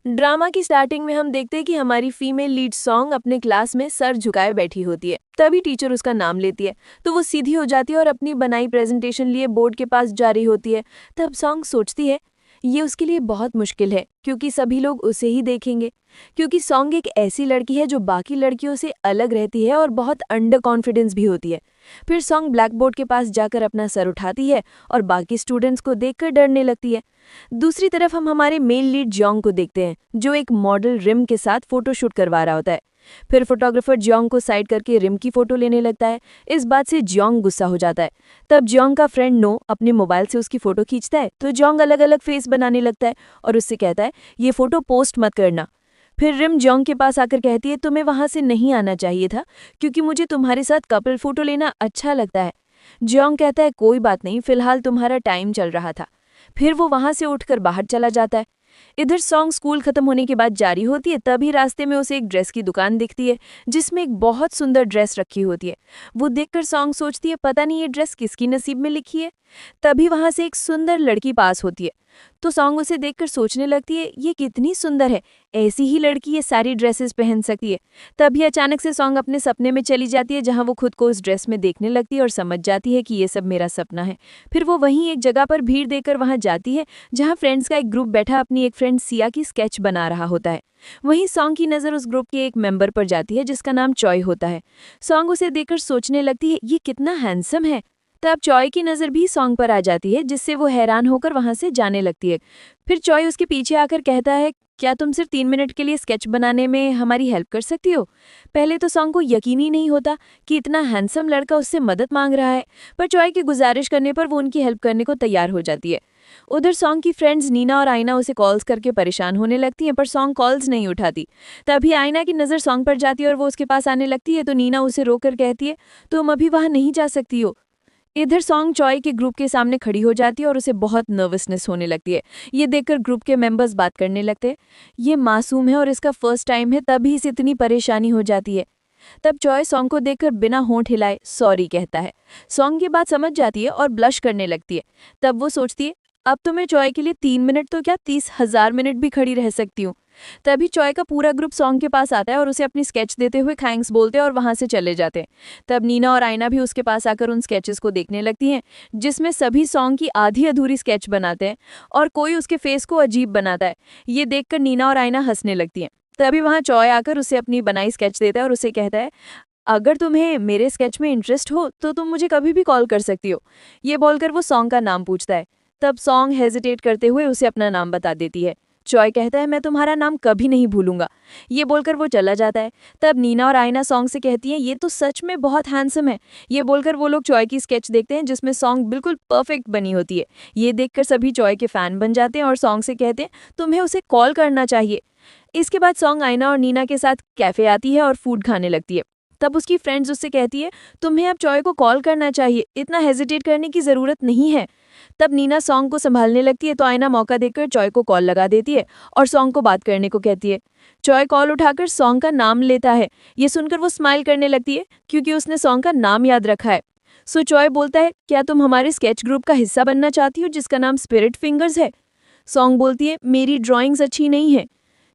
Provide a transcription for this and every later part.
Drama की starting में हम देखते हैं कि हमारी फीमेल लीड सॉन्ग अपने क्लास में सर झुकाए बैठी होती है। तभी टीचर उसका नाम लेती है तो वो सीधी हो जाती है और अपनी बनाई प्रेजेंटेशन लिए बोर्ड के पास जा रही होती है। तब सॉन्ग सोचती है ये उसके लिए बहुत मुश्किल है क्योंकि सभी लोग उसे ही देखेंगे। क्योंकि सॉन्ग एक ऐसी लड़की है जो बाकी लड़कियों से अलग रहती है और बहुत अंडर कॉन्फिडेंस भी होती है। फिर सॉन्ग ब्लैक बोर्ड के पास जाकर अपना सर उठाती है और बाकी स्टूडेंट्स को देखकर डरने लगती है। दूसरी तरफ हम हमारे मेन लीड जियोंग को देखते हैं जो एक मॉडल रिम के साथ फोटोशूट करवा रहा होता है। फिर फोटोग्राफर जियोंग को साइड करके रिम की फोटो लेने लगता है। इस बात से जियोंग गुस्सा हो जाता है। तब जियोंग का फ्रेंड नो अपने मोबाइल से उसकी फोटो खींचता है तो जियोंग अलग अलग फेस बनाने लगता है और उससे कहता है ये फोटो पोस्ट मत करना। फिर रिम जियोंग के पास आकर कहती है तुम्हें वहां से नहीं आना चाहिए था क्योंकि मुझे तुम्हारे साथ कपल फोटो लेना अच्छा लगता है। जियोंग कहता है कोई बात नहीं, फिलहाल तुम्हारा टाइम चल रहा था। फिर वो वहां से उठकर बाहर चला जाता है। इधर सॉन्ग स्कूल खत्म होने के बाद जारी होती है तभी रास्ते में उसे एक ड्रेस की दुकान दिखती है जिसमें एक बहुत सुंदर ड्रेस रखी होती है। वो देखकर सॉन्ग सोचती है पता नहीं ये ड्रेस किसकी नसीब में लिखी है। तभी वहां से एक सुंदर लड़की पास होती है तो सॉन्ग उसे देखकर सोचने लगती है ये कितनी सुंदर है, ऐसी ही लड़की ये सारी ड्रेसेस पहन सकती है। तभी अचानक से सॉन्ग अपने सपने में चली जाती है जहां वो खुद को उस ड्रेस में देखने लगती है और समझ जाती है कि ये सब मेरा सपना है। फिर वो वहीं एक जगह पर भीड़ देकर वहां जाती है जहां फ्रेंड्स का एक ग्रुप बैठा अपनी एक फ्रेंड सिया की स्केच बना रहा होता है। वहीं सॉन्ग की नज़र उस ग्रुप के एक मेंबर पर जाती है जिसका नाम चॉय होता है। सॉन्ग उसे देखकर सोचने लगती है ये कितना हैंडसम है। तब चॉय की नज़र भी सॉन्ग पर आ जाती है जिससे वो हैरान होकर वहां से जाने लगती है। फिर चॉय उसके पीछे आकर कहता है क्या तुम सिर्फ 3 मिनट के लिए स्केच बनाने में हमारी हेल्प कर सकती हो। पहले तो सॉन्ग को यकीन ही नहीं होता कि इतना हैंडसम लड़का उससे मदद मांग रहा है, पर चॉय की गुजारिश करने पर वो उनकी हेल्प करने को तैयार हो जाती है। उधर सॉन्ग की फ्रेंड्स नीना और आयना उसे कॉल्स करके परेशान होने लगती हैं पर सॉन्ग कॉल्स नहीं उठाती। तभी आयना की नज़र सॉन्ग पर जाती है और वो उसके पास आने लगती है तो नीना उसे रोककर कहती है तुम अभी वहां नहीं जा सकती हो। इधर सॉन्ग चॉय के ग्रुप के सामने खड़ी हो जाती है और उसे बहुत नर्वसनेस होने लगती है। ये देखकर ग्रुप के मेंबर्स बात करने लगते हैं ये मासूम है और इसका फर्स्ट टाइम है तभी इसे इतनी परेशानी हो जाती है। तब चॉय सॉन्ग को देखकर बिना होंठ हिलाए सॉरी कहता है। सॉन्ग की बात समझ जाती है और ब्लश करने लगती है। तब वो सोचती है अब तो मैं चॉय के लिए 3 मिनट तो क्या 30,000 मिनट भी खड़ी रह सकती हूँ। तभी चॉय का पूरा ग्रुप सॉन्ग के पास आता है और उसे अपनी स्केच देते हुए थैंक्स बोलते हैं और वहां से चले जाते हैं। तब नीना और आयना भी उसके पास आकर उन स्केचेस को देखने लगती हैं जिसमें सभी सॉन्ग की आधी अधूरी स्केच बनाते हैं और कोई उसके फेस को अजीब बनाता है। ये देखकर नीना और आयना हंसने लगती हैं। तभी वहां चॉय आकर उसे अपनी बनाई स्केच देता है और उसे कहता है अगर तुम्हें मेरे स्केच में इंटरेस्ट हो तो तुम मुझे कभी भी कॉल कर सकती हो। ये बोलकर वो सॉन्ग का नाम पूछता है। तब सॉन्ग हेजिटेट करते हुए उसे अपना नाम बता देती है। चॉय कहता है मैं तुम्हारा नाम कभी नहीं भूलूंगा। ये बोलकर वो चला जाता है। तब नीना और आयना सॉन्ग से कहती हैं ये तो सच में बहुत हैंडसम है। ये बोलकर वो लोग चॉय की स्केच देखते हैं जिसमें सॉन्ग बिल्कुल परफेक्ट बनी होती है। ये देखकर सभी चॉय के फैन बन जाते हैं और सॉन्ग से कहते हैं तुम्हें उसे कॉल करना चाहिए। इसके बाद सॉन्ग आयना और नीना के साथ कैफे आती है और फूड खाने लगती है। तब उसकी फ्रेंड्स उससे कहती है तुम्हें अब चॉय को कॉल करना चाहिए, इतना हेजिटेट करने की जरूरत नहीं है। तब नीना सॉन्ग को संभालने लगती है तो आयना मौका देकर चॉय को कॉल लगा देती है और सॉन्ग को बात करने को कहती है। चॉय कॉल उठाकर सॉन्ग का नाम लेता है। ये सुनकर वो स्माइल करने लगती है क्योंकि उसने सॉन्ग का नाम याद रखा है। सो चॉय बोलता है क्या तुम हमारे स्केच ग्रुप का हिस्सा बनना चाहती हो जिसका नाम स्पिरिट फिंगर्स है। सॉन्ग बोलती है मेरी ड्राइंग्स अच्छी नहीं है।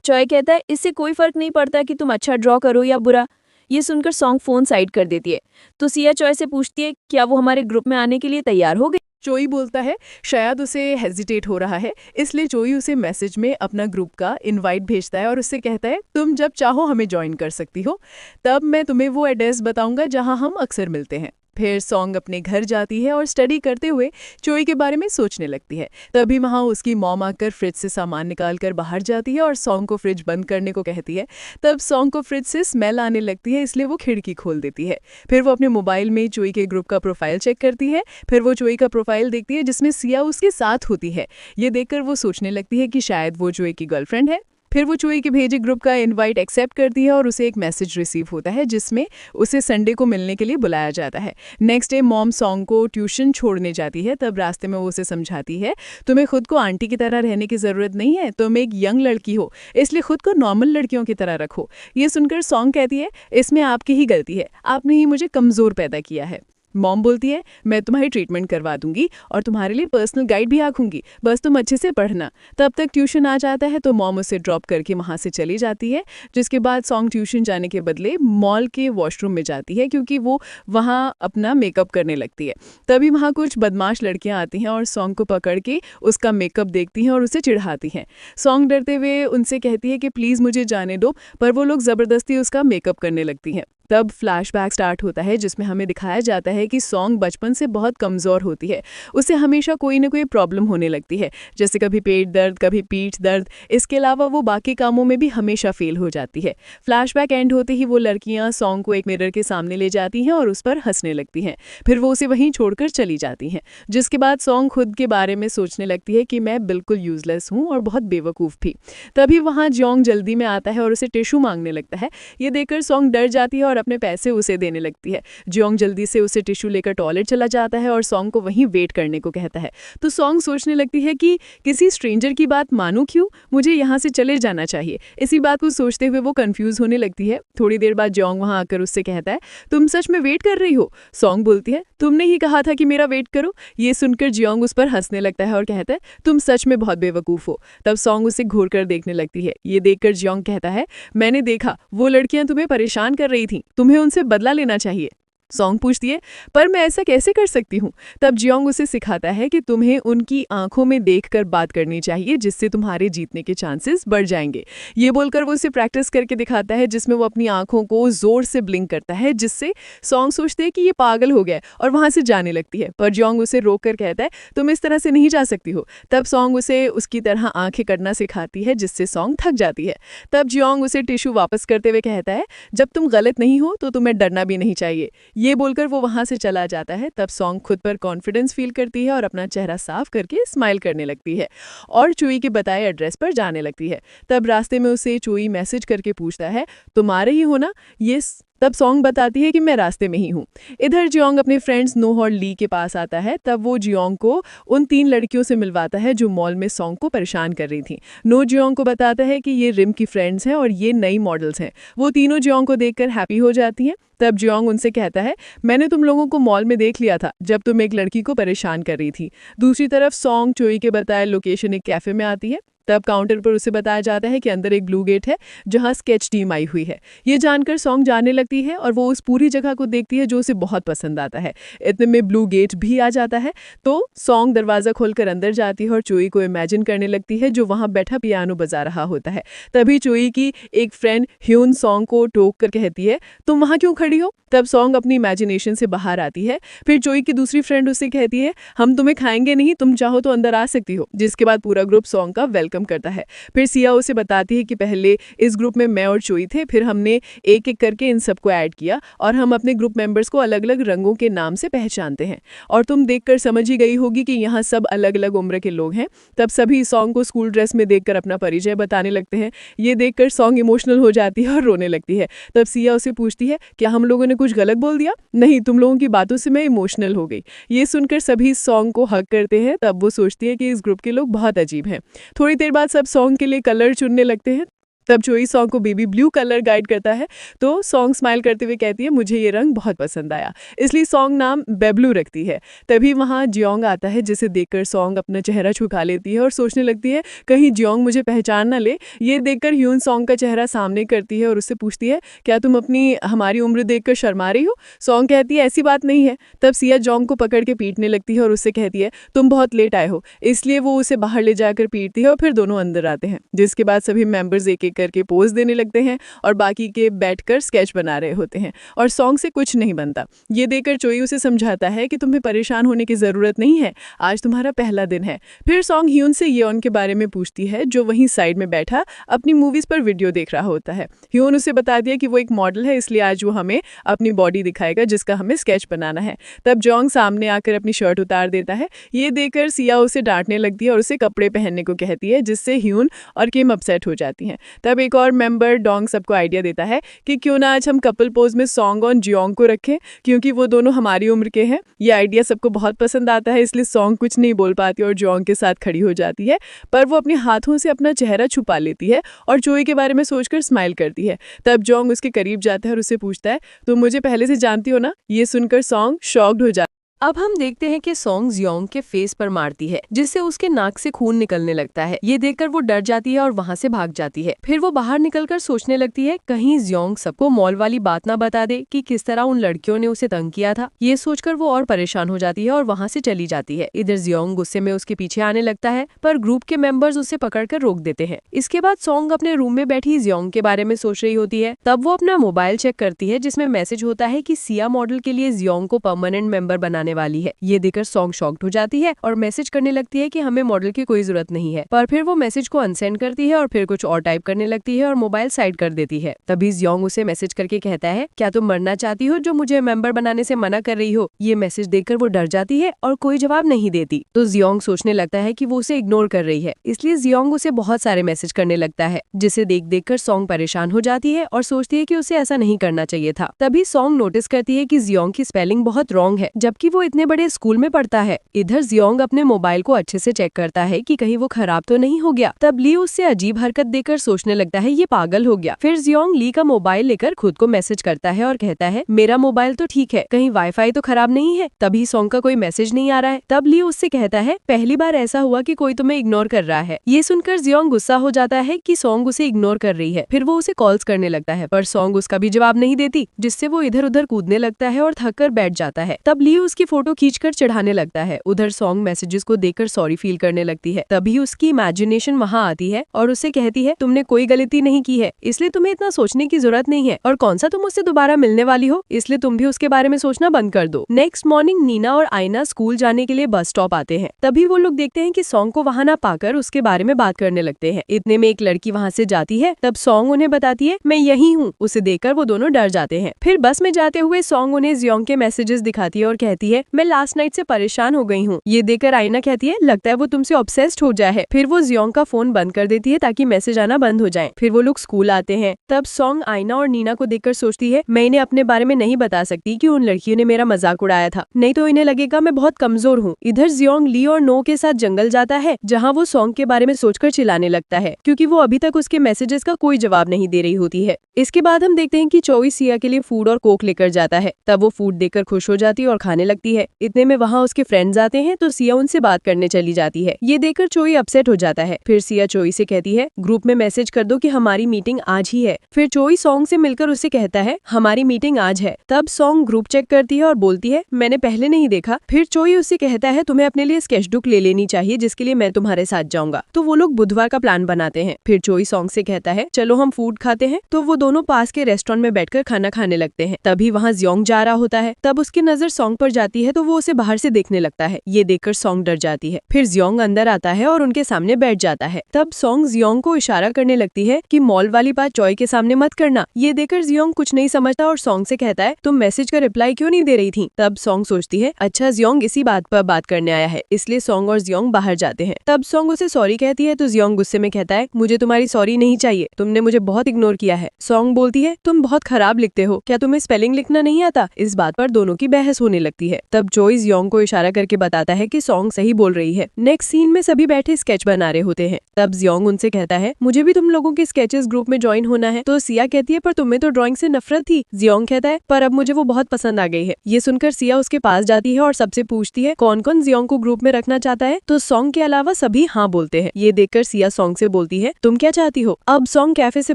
चॉय कहता है इससे कोई फर्क नहीं पड़ता कि तुम अच्छा ड्रॉ करो या बुरा। ये सुनकर सॉन्ग फोन साइड कर देती है तो सिया चॉय से पूछती है क्या वो हमारे ग्रुप में आने के लिए तैयार हो गई। चोई बोलता है शायद उसे हेजिटेट हो रहा है, इसलिए चोई उसे मैसेज में अपना ग्रुप का इनवाइट भेजता है और उससे कहता है तुम जब चाहो हमें ज्वाइन कर सकती हो। तब मैं तुम्हें वो एड्रेस बताऊंगा जहां हम अक्सर मिलते हैं। फिर सॉन्ग अपने घर जाती है और स्टडी करते हुए चोई के बारे में सोचने लगती है। तभी वहाँ उसकी मॉम आकर फ्रिज से सामान निकाल कर बाहर जाती है और सॉन्ग को फ्रिज बंद करने को कहती है। तब सॉन्ग को फ्रिज से स्मेल आने लगती है इसलिए वो खिड़की खोल देती है। फिर वो अपने मोबाइल में चोई के ग्रुप का प्रोफाइल चेक करती है। फिर वो चोई का प्रोफाइल देखती है जिसमें सिया उसके साथ होती है। ये देखकर वो सोचने लगती है कि शायद वो चोई की गर्लफ्रेंड है। फिर वो चोई के भेजे ग्रुप का इनवाइट एक्सेप्ट करती है और उसे एक मैसेज रिसीव होता है जिसमें उसे संडे को मिलने के लिए बुलाया जाता है। नेक्स्ट डे मॉम सॉन्ग को ट्यूशन छोड़ने जाती है। तब रास्ते में वो उसे समझाती है तुम्हें खुद को आंटी की तरह रहने की ज़रूरत नहीं है, तुम एक यंग लड़की हो इसलिए खुद को नॉर्मल लड़कियों की तरह रखो। ये सुनकर सॉन्ग कहती है इसमें आपकी ही गलती है, आपने ही मुझे कमज़ोर पैदा किया है। मॉम बोलती है मैं तुम्हारी ट्रीटमेंट करवा दूंगी और तुम्हारे लिए पर्सनल गाइड भी आंखूंगी, बस तुम अच्छे से पढ़ना। तब तक ट्यूशन आ जाता है तो मॉम उसे ड्रॉप करके वहाँ से चली जाती है, जिसके बाद सॉन्ग ट्यूशन जाने के बदले मॉल के वॉशरूम में जाती है क्योंकि वो वहाँ अपना मेकअप करने लगती है। तभी वहाँ कुछ बदमाश लड़कियाँ आती हैं और सॉन्ग को पकड़ के उसका मेकअप देखती हैं और उसे चिढ़ाती हैं। सॉन्ग डरते हुए उनसे कहती है कि प्लीज़ मुझे जाने दो, पर वो लोग ज़बरदस्ती उसका मेकअप करने लगती हैं। तब फ्लैशबैक स्टार्ट होता है जिसमें हमें दिखाया जाता है कि सॉन्ग बचपन से बहुत कमज़ोर होती है। उसे हमेशा कोई ना कोई प्रॉब्लम होने लगती है, जैसे कभी पेट दर्द, कभी पीठ दर्द। इसके अलावा वो बाकी कामों में भी हमेशा फेल हो जाती है। फ्लैशबैक एंड होते ही वो लड़कियां सॉन्ग को एक मिरर के सामने ले जाती हैं और उस पर हंसने लगती हैं। फिर वो उसे वहीं छोड़कर चली जाती हैं, जिसके बाद सॉन्ग खुद के बारे में सोचने लगती है कि मैं बिल्कुल यूजलेस हूँ और बहुत बेवकूफ़ भी। तभी वहाँ जियोंग जल्दी में आता है और उसे टिश्यू मांगने लगता है। ये देखकर सॉन्ग डर जाती है और अपने पैसे उसे देने लगती है। जियोंग जल्दी से उसे टिश्यू लेकर टॉयलेट चला जाता है और सॉन्ग को वहीं वेट करने को कहता है। तो सॉन्ग सोचने लगती है कि किसी स्ट्रेंजर की बात मानूं क्यों, मुझे यहाँ से चले जाना चाहिए। इसी बात को सोचते हुए वो कंफ्यूज होने लगती है। थोड़ी देर बाद जियोंग वहाँ आकर उससे कहता है तुम सच में वेट कर रही हो? सॉन्ग बोलती है तुमने ही कहा था कि मेरा वेट करो। ये सुनकर जियोंग उस पर हंसने लगता है और कहता है तुम सच में बहुत बेवकूफ़ हो। तब सॉन्ग उसे घूर कर देखने लगती है। ये देखकर जियोंग कहता है मैंने देखा वो लड़कियां तुम्हें परेशान कर रही थीं, तुम्हें उनसे बदला लेना चाहिए। सॉन्ग पूछती है पर मैं ऐसा कैसे कर सकती हूँ? तब जियोंग उसे सिखाता है कि तुम्हें उनकी आंखों में देखकर बात करनी चाहिए, जिससे तुम्हारे जीतने के चांसेस बढ़ जाएंगे। ये बोलकर वो उसे प्रैक्टिस करके दिखाता है, जिसमें वो अपनी आंखों को जोर से ब्लिंक करता है, जिससे सॉन्ग सोचते हैं कि ये पागल हो गया और वहां से जाने लगती है। पर जियोंग उसे रोक कर कहता है तुम इस तरह से नहीं जा सकती हो। तब सॉन्ग उसे उसकी तरह आंखें करना सिखाती है, जिससे सॉन्ग थक जाती है। तब जियोंग उसे टिश्यू वापस करते हुए कहता है जब तुम गलत नहीं हो तो तुम्हें डरना भी नहीं चाहिए। ये बोलकर वो वहां से चला जाता है। तब सॉन्ग खुद पर कॉन्फिडेंस फील करती है और अपना चेहरा साफ करके स्माइल करने लगती है और चुई के बताए एड्रेस पर जाने लगती है। तब रास्ते में उसे चुई मैसेज करके पूछता है तुम आ रही हो ना? ये तब सॉन्ग बताती है कि मैं रास्ते में ही हूँ। इधर जियोंग अपने फ्रेंड्स नोह और ली के पास आता है। तब वो जियोंग को उन 3 लड़कियों से मिलवाता है जो मॉल में सॉन्ग को परेशान कर रही थीं। नो जियोंग को बताता है कि ये रिम की फ्रेंड्स हैं और ये नई मॉडल्स हैं। वो तीनों जियोंग को देखकर हैप्पी हो जाती हैं। तब जियोंग उनसे कहता है मैंने तुम लोगों को मॉल में देख लिया था जब तुम एक लड़की को परेशान कर रही थी। दूसरी तरफ सॉन्ग चोई के बताए लोकेशन एक कैफे में आती है। तब काउंटर पर उसे बताया जाता है कि अंदर एक ब्लू गेट है जहां स्केच टीम आई हुई है। ये जानकर सॉन्ग जाने लगती है और वो उस पूरी जगह को देखती है जो उसे बहुत पसंद आता है। इतने में ब्लू गेट भी आ जाता है तो सॉन्ग दरवाज़ा खोलकर अंदर जाती है और चोई को इमेजिन करने लगती है जो वहाँ बैठा पियानो बजा रहा होता है। तभी चोई की एक फ्रेंड ह्यून सॉन्ग को टोक कर कहती है तुम वहाँ क्यों खड़ी हो? तब सॉन्ग अपनी इमेजिनेशन से बाहर आती है। फिर चोई की दूसरी फ्रेंड उससे कहती है हम तुम्हें खाएंगे नहीं, तुम चाहो तो अंदर आ सकती हो। जिसके बाद पूरा ग्रुप सॉन्ग का वेलकम करता है। फिर सिया उसे बताती है कि पहले इस ग्रुप में मैं और चोई थे, फिर हमने एक एक करके इन सबको ऐड किया और हम अपने ग्रुप मेंबर्स को अलग अलग रंगों के नाम से पहचानते हैं। और तुम देखकर समझ ही गई होगी कि यहाँ सब अलग अलग उम्र के लोग हैं। तब सभी सॉन्ग को स्कूल ड्रेस में देखकर अपना परिचय बताने लगते हैं। ये देखकर सॉन्ग इमोशनल हो जाती है और रोने लगती है। तब सिया उसे पूछती है क्या हम लोगों ने कुछ गलत बोल दिया? नहीं, तुम लोगों की बातों से मैं इमोशनल हो गई। ये सुनकर सभी सॉन्ग को हग करते हैं। तब वो सोचती है कि इस ग्रुप के लोग बहुत अजीब हैं। थोड़ी देर बाद सब सॉन्ग के लिए कलर चुनने लगते हैं। तब चोई सॉन्ग को बेबी ब्लू कलर गाइड करता है तो सॉन्ग स्माइल करते हुए कहती है मुझे ये रंग बहुत पसंद आया, इसलिए सॉन्ग नाम बेब्लू रखती है। तभी वहाँ जियोंग आता है जिसे देखकर सॉन्ग अपना चेहरा झुका लेती है और सोचने लगती है कहीं जियोंग मुझे पहचान ना ले। ये देखकर ह्यून सॉन्ग का चेहरा सामने करती है और उससे पूछती है क्या तुम अपनी हमारी उम्र देखकर शर्मा रही हो? सॉन्ग कहती है ऐसी बात नहीं है। तब सिया जियोंग को पकड़ के पीटने लगती है और उससे कहती है तुम बहुत लेट आए हो, इसलिए वो उसे बाहर ले जाकर पीटती है और फिर दोनों अंदर आते हैं। जिसके बाद सभी मेंबर्स एक एक करके पोज देने लगते हैं और बाकी के बैठकर स्केच बना रहे होते हैं और सॉन्ग से कुछ नहीं बनता। ये देखकर चोई उसे समझाता है कि तुम्हें परेशान होने की जरूरत नहीं है, आज तुम्हारा पहला दिन है। फिर सॉन्ग ह्यून से येन के बारे में पूछती है जो वहीं साइड में बैठा अपनी मूवीज पर वीडियो देख रहा होता है। ह्यून उसे बता दिया कि वो एक मॉडल है, इसलिए आज वो हमें अपनी बॉडी दिखाएगा जिसका हमें स्केच बनाना है। तब जोंग सामने आकर अपनी शर्ट उतार देता है। ये देखकर सिया उसे डांटने लगती है और उसे कपड़े पहनने को कहती है, जिससे ह्यून और किम अपसेट हो जाती हैं। तब एक और मेंबर डोंग सबको आइडिया देता है कि क्यों ना आज हम कपल पोज में सॉन्ग और जियोंग को रखें, क्योंकि वो दोनों हमारी उम्र के हैं। ये आइडिया सबको बहुत पसंद आता है, इसलिए सॉन्ग कुछ नहीं बोल पाती और जियोंग के साथ खड़ी हो जाती है, पर वो अपने हाथों से अपना चेहरा छुपा लेती है और चोई के बारे में सोचकर स्माइल करती है। तब जियोंग उसके करीब जाता है और उससे पूछता है, तुम मुझे पहले से जानती हो ना? ये सुनकर सॉन्ग शॉक्ड हो जाता है। अब हम देखते हैं कि सॉन्ग जियोंग के फेस पर मारती है, जिससे उसके नाक से खून निकलने लगता है। ये देखकर वो डर जाती है और वहाँ से भाग जाती है। फिर वो बाहर निकलकर सोचने लगती है कहीं जियोंग सबको मॉल वाली बात ना बता दे कि किस तरह उन लड़कियों ने उसे तंग किया था। ये सोचकर वो और परेशान हो जाती है और वहाँ से चली जाती है। इधर जियोंग गुस्से में उसके पीछे आने लगता है, पर ग्रुप के मेंबर्स उसे पकड़कर रोक देते हैं। इसके बाद सॉन्ग अपने रूम में बैठी जियोंग के बारे में सोच रही होती है। तब वो अपना मोबाइल चेक करती है, जिसमें मैसेज होता है कि सिया मॉडल के लिए जियोंग को परमानेंट मेंबर बनाने वाली है। ये देखकर सॉन्ग शॉक्ड हो जाती है और मैसेज करने लगती है कि हमें मॉडल की कोई जरूरत नहीं है। पर फिर वो मैसेज को अनसेंड करती है और फिर कुछ और टाइप करने लगती है और मोबाइल साइड कर देती है। तभी जियोंग उसे मैसेज करके कहता है, क्या तुम मरना चाहती हो जो मुझे मेंबर बनाने से मना कर रही हो? ये मैसेज देखकर वो डर जाती है और कोई जवाब नहीं देती। तो जियोंग सोचने लगता है कि वो उसे इग्नोर कर रही है, इसलिए जियोंग उसे बहुत सारे मैसेज करने लगता है, जिसे देख देख कर सॉन्ग परेशान हो जाती है और सोचती है कि उसे ऐसा नहीं करना चाहिए था। तभी सॉन्ग नोटिस करती है कि जियोंग की स्पेलिंग बहुत रॉन्ग है, जबकि वो इतने बड़े स्कूल में पढ़ता है। इधर जियोंग अपने मोबाइल को अच्छे से चेक करता है कि कहीं वो खराब तो नहीं हो गया। तब ली उससे अजीब हरकत देकर सोचने लगता है ये पागल हो गया। फिर जियोंग ली का मोबाइल लेकर खुद को मैसेज करता है और कहता है, मेरा मोबाइल तो ठीक है, कहीं वाईफाई तो खराब नहीं है? तभी सॉन्ग का कोई मैसेज नहीं आ रहा है। तब ली उससे कहता है, पहली बार ऐसा हुआ कि कोई तुम्हें इग्नोर कर रहा है। ये सुनकर जियोंग गुस्सा हो जाता है कि सॉन्ग उसे इग्नोर कर रही है। फिर वो उसे कॉल्स करने लगता है, पर सॉन्ग उसका भी जवाब नहीं देती, जिससे वो इधर उधर कूदने लगता है और थक कर बैठ जाता है। तब ली उसकी फोटो खींचकर चढ़ाने लगता है। उधर सॉन्ग मैसेजेस को देखकर सॉरी फील करने लगती है। तभी उसकी इमेजिनेशन वहाँ आती है और उससे कहती है, तुमने कोई गलती नहीं की है, इसलिए तुम्हें इतना सोचने की जरूरत नहीं है, और कौन सा तुम उससे दोबारा मिलने वाली हो, इसलिए तुम भी उसके बारे में सोचना बंद कर दो। नेक्स्ट मॉर्निंग नीना और आयना स्कूल जाने के लिए बस स्टॉप आते हैं। तभी वो लोग देखते हैं कि सॉन्ग को वहाँ ना पाकर उसके बारे में बात करने लगते हैं। इतने में एक लड़की वहाँ से जाती है। तब सॉन्ग उन्हें बताती है, मैं यही हूँ। उसे देखकर वो दोनों डर जाते हैं। फिर बस में जाते हुए सॉन्ग उन्हें जियोंग के मैसेजेस दिखाती है और कहती है, मैं लास्ट नाइट से परेशान हो गई हूँ। ये देखकर आयना कहती है, लगता है वो तुमसे ऑब्सेस्ड हो जाए है। फिर वो जियोंग का फोन बंद कर देती है ताकि मैसेज आना बंद हो जाए। फिर वो लोग स्कूल आते हैं। तब सॉन्ग आयना और नीना को देखकर सोचती है, मैं इन्हें अपने बारे में नहीं बता सकती कि उन लड़कियों ने मेरा मजाक उड़ाया था, नहीं तो इन्हें लगेगा मैं बहुत कमजोर हूँ। इधर जियोंग ली और नो के साथ जंगल जाता है, जहाँ वो सॉन्ग के बारे में सोचकर चिल्लाने लगता है, क्योंकि वो अभी तक उसके मैसेजेस का कोई जवाब नहीं दे रही होती है। इसके बाद हम देखते हैं कि चोई सिया के लिए फूड और कोक लेकर जाता है। तब वो फूड देखकर खुश हो जाती है और खाने लगती है। इतने में वहाँ उसके फ्रेंड्स आते हैं, तो सिया उनसे बात करने चली जाती है। ये देखकर चोई अपसेट हो जाता है। फिर सिया चोई से कहती है, ग्रुप में मैसेज कर दो कि हमारी मीटिंग आज ही है। फिर चोई सॉन्ग से मिलकर उसे कहता है, हमारी मीटिंग आज है। तब सॉन्ग ग्रुप चेक करती है और बोलती है, मैंने पहले नहीं देखा। फिर चोई उससे कहता है, तुम्हें अपने लिए स्केचबुक ले लेनी चाहिए, जिसके लिए मैं तुम्हारे साथ जाऊंगा। तो वो लोग बुधवार का प्लान बनाते हैं। फिर चोई सॉन्ग से कहता है, चलो हम फूड खाते हैं। तो वो दोनों पास के रेस्टोरेंट में बैठकर खाना खाने लगते हैं। तभी वहाँ जियोंग जा रहा होता है। तब उसकी नजर सॉन्ग पर जाती है, तो वो उसे बाहर से देखने लगता है। ये देखकर सॉन्ग डर जाती है। फिर जियोंग अंदर आता है और उनके सामने बैठ जाता है। तब सॉन्ग जियोंग को इशारा करने लगती है कि मॉल वाली बात चोई के सामने मत करना। ये देखकर जियोंग कुछ नहीं समझता और सॉन्ग से कहता है, तुम मैसेज का रिप्लाई क्यों नहीं दे रही थी? तब सॉन्ग सोचती है, अच्छा जियोंग इसी बात पर बात करने आया है, इसलिए सॉन्ग और जियोंग बाहर जाते हैं। तब सॉन्ग उसे सॉरी कहती है, तो जियोंग गुस्से में कहता है, मुझे तुम्हारी सॉरी नहीं चाहिए, तुमने मुझे बहुत इग्नोर किया है। सॉन्ग बोलती है, तुम बहुत खराब लिखते हो, क्या तुम्हें स्पेलिंग लिखना नहीं आता? इस बात पर दोनों की बहस होने लगती है। तब चोई जियोंग को इशारा करके बताता है कि सॉन्ग सही बोल रही है। नेक्स्ट सीन में सभी बैठे स्केच बना रहे होते हैं। तब जियोंग उनसे कहता है, मुझे भी तुम लोगों के स्केचेस ग्रुप में ज्वाइन होना है। तो सिया कहती है, पर तुम्हें तो ड्राइंग से नफरत थी। जियोंग कहता है, पर अब मुझे वो बहुत पसंद आ गई है। ये सुनकर सिया उसके पास जाती है और सबसे पूछती है, कौन कौन जियोंग को ग्रुप में रखना चाहता है? तो सॉन्ग के अलावा सभी हाँ बोलते हैं। ये देखकर सिया सॉन्ग से बोलती है, तुम क्या चाहती हो? अब सॉन्ग कैफे से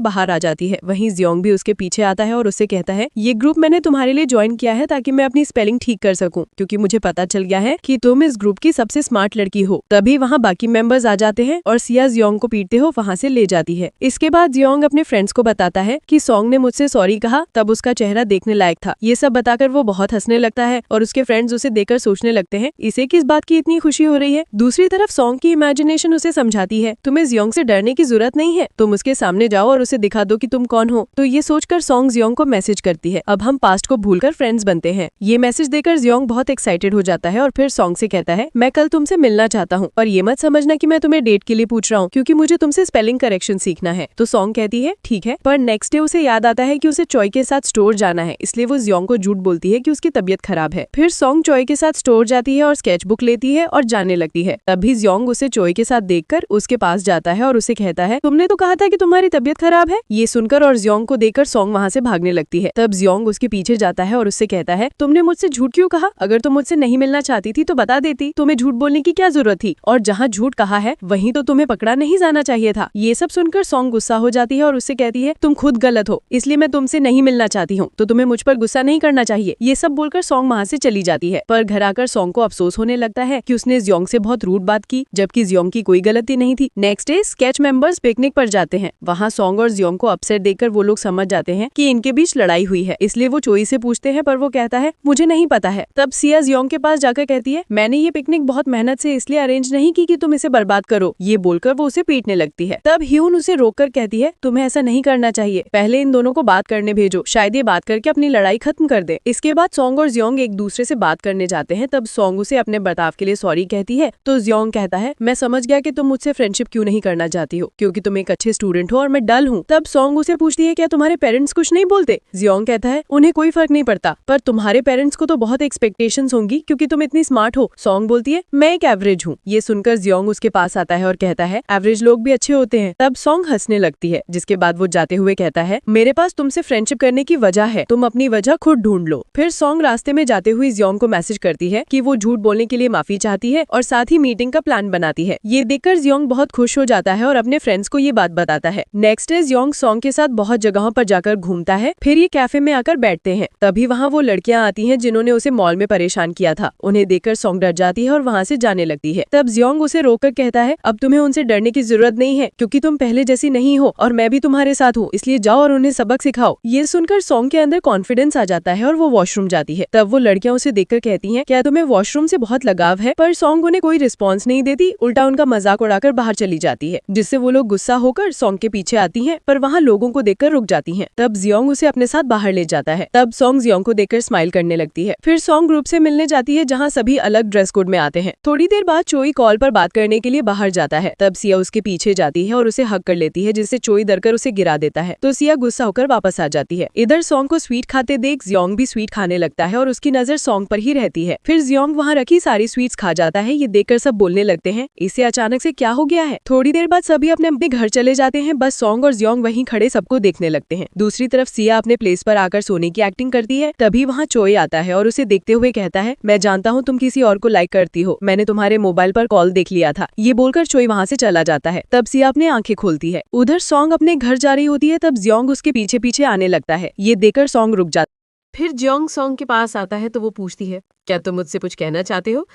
बाहर आ जाती है। वहीं जियोंग भी उसके पीछे आता है और उससे कहता है, ये ग्रुप मैंने तुम्हारे लिए ज्वाइन किया है ताकि मैं अपनी स्पेलिंग ठीक कर सकूं, क्योंकि मुझे पता चल गया है कि तुम इस ग्रुप की सबसे स्मार्ट लड़की हो। तभी वहाँ बाकी मेंबर्स आ जाते हैं और सिया जियोंग को पीटते हो वहाँ से ले जाती है। इसके बाद जियोंग अपने फ्रेंड्स को बताता है कि सॉन्ग ने मुझसे सॉरी कहा, तब उसका चेहरा देखने लायक था। ये सब बताकर वो बहुत हंसने लगता है और उसके फ्रेंड्स उसे देखकर सोचने लगते हैं, इसे किस बात की इतनी खुशी हो रही है। दूसरी तरफ सॉन्ग की इमेजिनेशन उसे समझाती है, तुम्हें जियोंग से डरने की जरूरत नहीं है, तुम उसके सामने जाओ और उसे दिखा दो कि तुम कौन हो। तो ये सोचकर सॉन्ग जियोंग को मैसेज करती है, अब हम पास्ट को भूलकर फ्रेंड्स बनते हैं। ये मैसेज देकर जियोंग जियोंग बहुत एक्साइटेड हो जाता है और फिर सॉन्ग से कहता है, मैं कल तुमसे मिलना चाहता हूँ और ये मत समझना कि मैं तुम्हें डेट के लिए पूछ रहा हूँ, क्योंकि मुझे तुमसे स्पेलिंग करेक्शन सीखना है। तो सॉन्ग कहती है ठीक है, पर नेक्स्ट डे उसे याद आता है कि उसे चॉय के साथ स्टोर जाना है, इसलिए वो जियोंग को झूठ बोलती है कि उसकी तबीयत खराब है। फिर सॉन्ग चॉय के साथ स्टोर जाती है और स्केच बुक लेती है और जाने लगती है। तभी जियोंग उसे चॉय के साथ देखकर उसके पास जाता है और उसे कहता है, तुमने तो कहा था कि तुम्हारी तबीयत खराब है। ये सुनकर और जियोंग को देखकर सॉन्ग वहाँ से भागने लगती है। तब जियोंग उसके पीछे जाता है और उससे कहता है, तुमने मुझसे झूठ क्यों कहा? अगर तुम मुझसे नहीं मिलना चाहती थी तो बता देती, तुम्हें झूठ बोलने की क्या जरूरत थी? और जहाँ झूठ कहा है वहीं तो तुम्हें पकड़ा नहीं जाना चाहिए था। ये सब सुनकर सॉन्ग गुस्सा हो जाती है और उससे कहती है, तुम खुद गलत हो, इसलिए मैं तुमसे नहीं मिलना चाहती हूँ, तो तुम्हें मुझ पर गुस्सा नहीं करना चाहिए। ये सब बोलकर सॉन्ग वहाँ से चली जाती है। पर घर आकर सॉन्ग को अफसोस होने लगता है कि उसने जियोंग से बहुत रूड बात की, जबकि जियोंग की कोई गलती नहीं थी। Next day sketch members picnic पर जाते हैं। वहाँ सॉन्ग और जियोंग को अपसेट देखकर वो लोग समझ जाते हैं कि इनके बीच लड़ाई हुई है, इसलिए वो चोई से पूछते हैं, पर वो कहता है मुझे नहीं पता है। तब सिया जियोंग के पास जाकर कहती है, मैंने ये पिकनिक बहुत मेहनत से इसलिए अरेंज नहीं की कि तुम इसे बर्बाद करो। ये बोलकर वो उसे पीटने लगती है। तब ह्यून उसे रोककर कहती है, तुम्हें ऐसा नहीं करना चाहिए, पहले इन दोनों को बात करने भेजो, शायद ये बात करके अपनी लड़ाई खत्म कर दे। इसके बाद सॉन्ग और जियोंग एक दूसरे से बात करने जाते हैं। तब सॉन्ग उसे अपने बर्ताव के लिए सॉरी कहती है, तो जियोंग कहता है, मैं समझ गया कि तुम मुझसे फ्रेंडशिप क्यों नहीं करना चाहती हो, क्योंकि तुम एक अच्छे स्टूडेंट हो और मैं डल हूँ। तब सॉन्ग उसे पूछती है, क्या तुम्हारे पेरेंट्स कुछ नहीं बोलते? जियोंग कहता है, उन्हें कोई फर्क नहीं पड़ता, पर तुम्हारे पेरेंट्स को तो बहुत एक्सपेक्टेशंस होंगी क्योंकि तुम इतनी स्मार्ट हो। सॉन्ग बोलती है, मैं एक एवरेज हूँ। ये सुनकर जियोंग उसके पास आता है और कहता है, एवरेज लोग भी अच्छे होते हैं। तब सॉन्ग हंसने लगती है, जिसके बाद वो जाते हुए कहता है, मेरे पास तुमसे फ्रेंडशिप करने की वजह है, तुम अपनी वजह खुद ढूंढ लो। फिर सॉन्ग रास्ते में जाते हुए जियोंग को मैसेज करती है कि वो झूठ बोलने के लिए माफी चाहती है और साथ ही मीटिंग का प्लान बनाती है। ये देखकर जियोंग बहुत खुश हो जाता है और अपने फ्रेंड्स को ये बात बताता है। नेक्स्ट डे जियोंग सॉन्ग के साथ बहुत जगहों पर जाकर घूमता है। फिर ये कैफे में आकर बैठते हैं। तभी वहाँ वो लड़कियां आती हैं जिन्होंने उसे मॉल में परेशान किया था। उन्हें देखकर सॉन्ग डर जाती है और वहाँ से जाने लगती है। तब जियोंग उसे रोककर कहता है, अब तुम्हें उनसे डरने की जरूरत नहीं है, क्योंकि तुम पहले जैसी नहीं हो और मैं भी तुम्हारे साथ हूँ, इसलिए जाओ और उन्हें सबक सिखाओ। ये सुनकर सॉन्ग के अंदर कॉन्फिडेंस आ जाता है और वो वॉशरूम जाती है। तब वो लड़कियां उसे देखकर कहती हैं, क्या तुम्हें वॉशरूम से बहुत लगाव है? पर सॉन्ग उन्हें कोई रिस्पॉन्स नहीं देती, उल्टा उनका मजाक उड़ाकर बाहर चली जाती है, जिससे वो लोग गुस्सा होकर सॉन्ग के पीछे आती हैं, पर वहाँ लोगों को देखकर रुक जाती हैं। तब जियोंग उसे अपने साथ बाहर ले जाता है। तब सॉन्ग जियोंग को देखकर स्माइल करने लगती है। फिर सॉन्ग ग्रुप से मिलने जाती है, जहाँ सभी अलग ड्रेस कोड में आते हैं। थोड़ी देर बाद चोई कॉल पर बात करने के लिए बाहर जाता है। तब सिया उसके पीछे जाती है और उसे हग कर लेती है, जिससे चोई डरकर उसे गिरा देता है, तो सिया गुस्सा होकर वापस आ जाती है। इधर सॉन्ग को स्वीट खाते देख जियोंग भी स्वीट खाने लगता है और उसकी नजर सॉन्ग पर ही रहती है। फिर जियोंग वहाँ रखी सारी स्वीट्स खा जाता है। ये देखकर सब बोलने लगते हैं, इसे अचानक से क्या हो गया है। थोड़ी देर बाद सभी अपने अपने घर चले जाते हैं। बस सॉन्ग और जियोंग वहीं खड़े सबको देखने लगते हैं। दूसरी तरफ सिया अपने प्लेस पर आकर सोने की एक्टिंग करती है। तभी वहाँ चोई आता है और उसे देखते हुए कहता है, मैं जानता हूँ तुम किसी और को लाइक करती हो, मैंने तुम्हारे मोबाइल पर कॉल देख लिया था। ये बोलकर चोई वहाँ से चला जाता है। तब सिया अपने आंखें खोलती है। उधर सॉन्ग अपने घर जा रही होती है। तब जियोंग उसके पीछे पीछे आने लगता है। ये देखकर सॉन्ग रुक जाता है। फिर जियोंग सॉन्ग के पास आता है तो वो पूछती है, क्या तुम मुझसे कुछ कहना चाहते हो?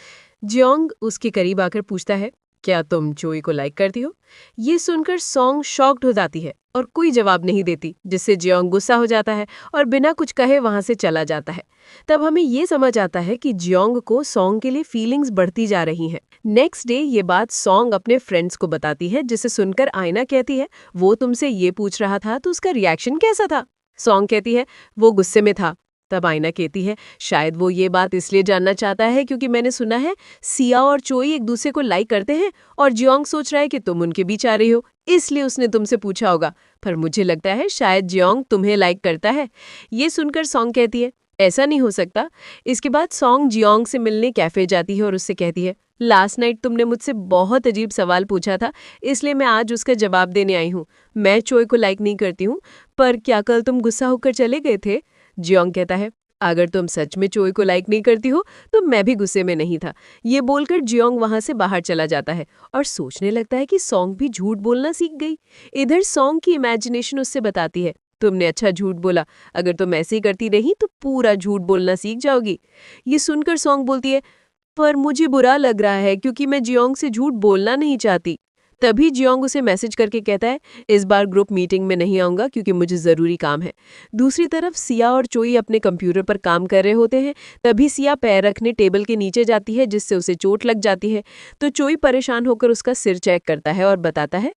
जियोंग उसके करीब आकर पूछता है, क्या तुम चोई को लाइक करती हो? ये सुनकर सॉन्ग शॉक्ड हो जाती है और कोई जवाब नहीं देती, जिससे जियोंग गुस्सा हो जाता है और बिना कुछ कहे वहां से चला जाता है। तब हमें ये समझ आता है कि जियोंग को सॉन्ग के लिए फीलिंग्स बढ़ती जा रही हैं। नेक्स्ट डे ये बात सॉन्ग अपने फ्रेंड्स को बताती है, जिसे सुनकर आयना कहती है, वो तुमसे ये पूछ रहा था तो उसका रिएक्शन कैसा था? सॉन्ग कहती है, वो गुस्से में था। तब आयना कहती है, शायद वो ये बात इसलिए जानना चाहता है क्योंकि मैंने सुना है सिया और चोई एक दूसरे को लाइक करते हैं और जियोंग सोच रहा है कि तुम उनके बीच आ रही हो, इसलिए उसने तुमसे पूछा होगा। पर मुझे लगता है शायद जियोंग तुम्हें लाइक करता है। ये सुनकर सॉन्ग कहती है, ऐसा नहीं हो सकता। इसके बाद सॉन्ग जियोंग से मिलने कैफे जाती है और उससे कहती है, लास्ट नाइट तुमने मुझसे बहुत अजीब सवाल पूछा था, इसलिए मैं आज उसका जवाब देने आई हूँ। मैं चोई को लाइक नहीं करती हूँ, पर क्या कल तुम गुस्सा होकर चले गए थे? जियोंग कहता है, अगर तुम सच में चोई को लाइक नहीं करती हो तो मैं भी गुस्से में नहीं था। ये बोलकर जियोंग वहां से बाहर चला जाता है और सोचने लगता है कि सॉन्ग भी झूठ बोलना सीख गई। इधर सॉन्ग की इमेजिनेशन उससे बताती है, तुमने अच्छा झूठ बोला, अगर तुम ऐसे ही करती रही तो पूरा झूठ बोलना सीख जाओगी। ये सुनकर सॉन्ग बोलती है, पर मुझे बुरा लग रहा है क्योंकि मैं जियोंग से झूठ बोलना नहीं चाहती। तभी जियोंग उसे मैसेज करके कहता है, इस बार ग्रुप मीटिंग में नहीं आऊंगा क्योंकि मुझे ज़रूरी काम है। दूसरी तरफ सिया और चोई अपने कंप्यूटर पर काम कर रहे होते हैं। तभी सिया पैर रखने टेबल के नीचे जाती है, जिससे उसे चोट लग जाती है। तो चोई परेशान होकर उसका सिर चेक करता है और बताता है,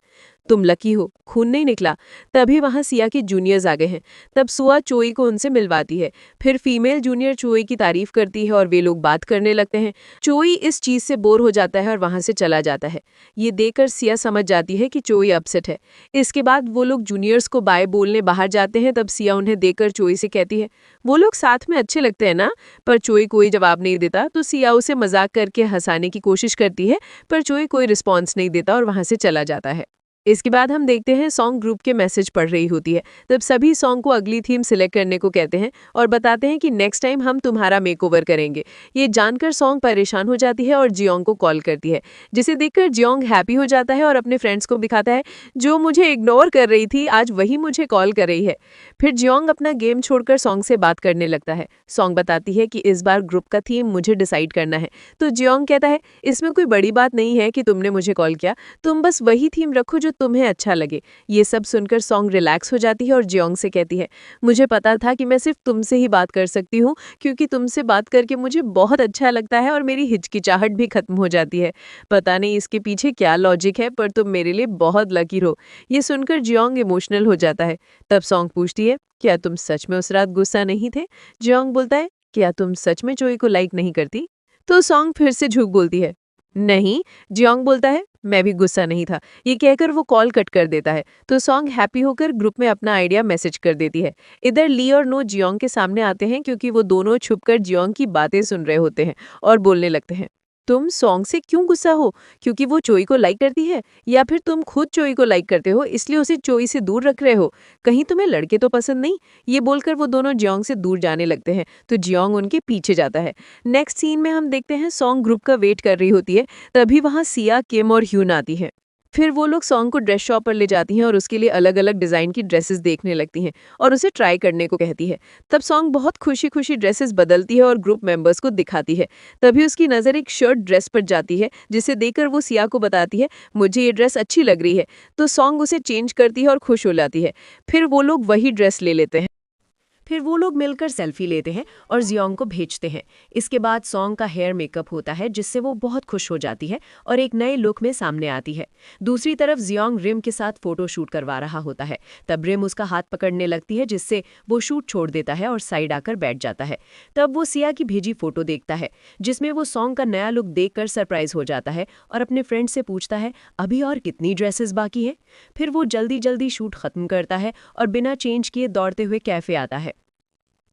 तुम लकी हो, खून नहीं निकला। तभी वहाँ सिया के जूनियर्स आ गए हैं। तब सुआ चोई को उनसे मिलवाती है। फिर फीमेल जूनियर चोई की तारीफ करती है और वे लोग बात करने लगते हैं। चोई इस चीज से बोर हो जाता है और वहां से चला जाता है। ये देखकर सिया समझ जाती है कि चोई अपसेट है। इसके बाद वो लोग जूनियर्स को बाय बोलने बाहर जाते हैं। तब सिया उन्हें देखकर चोई से कहती है, वो लोग साथ में अच्छे लगते हैं ना। पर चोई कोई जवाब नहीं देता, तो सिया उसे मजाक करके हंसाने की कोशिश करती है, पर चोई कोई रिस्पॉन्स नहीं देता और वहां से चला जाता है। इसके बाद हम देखते हैं सॉन्ग ग्रुप के मैसेज पढ़ रही होती है। तब सभी सॉन्ग को अगली थीम सिलेक्ट करने को कहते हैं और बताते हैं कि नेक्स्ट टाइम हम तुम्हारा मेकओवर करेंगे। ये जानकर सॉन्ग परेशान हो जाती है और जियोंग को कॉल करती है, जिसे देखकर जियोंग हैप्पी हो जाता है और अपने फ्रेंड्स को दिखाता है, जो मुझे इग्नोर कर रही थी आज वही मुझे कॉल कर रही है। फिर जियोंग अपना गेम छोड़कर सॉन्ग से बात करने लगता है। सॉन्ग बताती है कि इस बार ग्रुप का थीम मुझे डिसाइड करना है। तो जियोंग कहता है, इसमें कोई बड़ी बात नहीं है कि तुमने मुझे कॉल किया, तुम बस वही थीम रखो जो तुम्हें अच्छा लगे। ये सब सुनकर सॉन्ग रिलैक्स हो जाती है और जियोंग से कहती है, मुझे पता था कि मैं सिर्फ तुमसे ही बात कर सकती हूँ, क्योंकि तुमसे बात करके मुझे बहुत अच्छा लगता है और मेरी हिचकिचाहट भी खत्म हो जाती है। पता नहीं इसके पीछे क्या लॉजिक है, पर तुम मेरे लिए बहुत लकी हो। ये सुनकर जियोंग इमोशनल हो जाता है। तब सॉन्ग पूछती है, क्या तुम सच में उस रात गुस्सा नहीं थे? जियोंग बोलता है, क्या तुम सच में चोई को लाइक नहीं करती? तो सॉन्ग फिर से झूठ बोलती है, नहीं। जियोंग बोलता है, मैं भी गुस्सा नहीं था। ये कहकर वो कॉल कट कर देता है। तो सॉन्ग हैप्पी होकर ग्रुप में अपना आइडिया मैसेज कर देती है। इधर ली और नो जियोंग के सामने आते हैं, क्योंकि वो दोनों छुपकर जियोंग की बातें सुन रहे होते हैं और बोलने लगते हैं, तुम सॉन्ग से क्यों गुस्सा हो? क्योंकि वो चोई को लाइक करती है, या फिर तुम खुद चोई को लाइक करते हो इसलिए उसे चोई से दूर रख रहे हो? कहीं तुम्हें लड़के तो पसंद नहीं? ये बोलकर वो दोनों जियोंग से दूर जाने लगते हैं। तो जियोंग उनके पीछे जाता है। नेक्स्ट सीन में हम देखते हैं सॉन्ग ग्रुप का वेट कर रही होती है। तभी वहां सिया, किम और ह्यून आती है। फिर वो लोग सॉन्ग को ड्रेस शॉप पर ले जाती हैं और उसके लिए अलग अलग डिज़ाइन की ड्रेसेस देखने लगती हैं और उसे ट्राई करने को कहती है। तब सॉन्ग बहुत खुशी खुशी ड्रेसेस बदलती है और ग्रुप मेंबर्स को दिखाती है। तभी उसकी नज़र एक शर्ट ड्रेस पर जाती है, जिसे देखकर वो सिया को बताती है, मुझे ये ड्रेस अच्छी लग रही है। तो सॉन्ग उसे चेंज करती है और खुश हो जाती है। फिर वो लोग वही ड्रेस ले लेते हैं। फिर वो लोग मिलकर सेल्फी लेते हैं और जियोंग को भेजते हैं। इसके बाद सॉन्ग का हेयर मेकअप होता है, जिससे वो बहुत खुश हो जाती है और एक नए लुक में सामने आती है। दूसरी तरफ जियोंग रिम के साथ फोटो शूट करवा रहा होता है। तब रिम उसका हाथ पकड़ने लगती है, जिससे वो शूट छोड़ देता है और साइड आकर बैठ जाता है। तब वो सिया की भेजी फोटो देखता है, जिसमें वो सॉन्ग का नया लुक देखकर सरप्राइज हो जाता है और अपने फ्रेंड से पूछता है, अभी और कितनी ड्रेसेस बाकी है? फिर वो जल्दी जल्दी शूट खत्म करता है और बिना चेंज किए दौड़ते हुए कैफे आता है,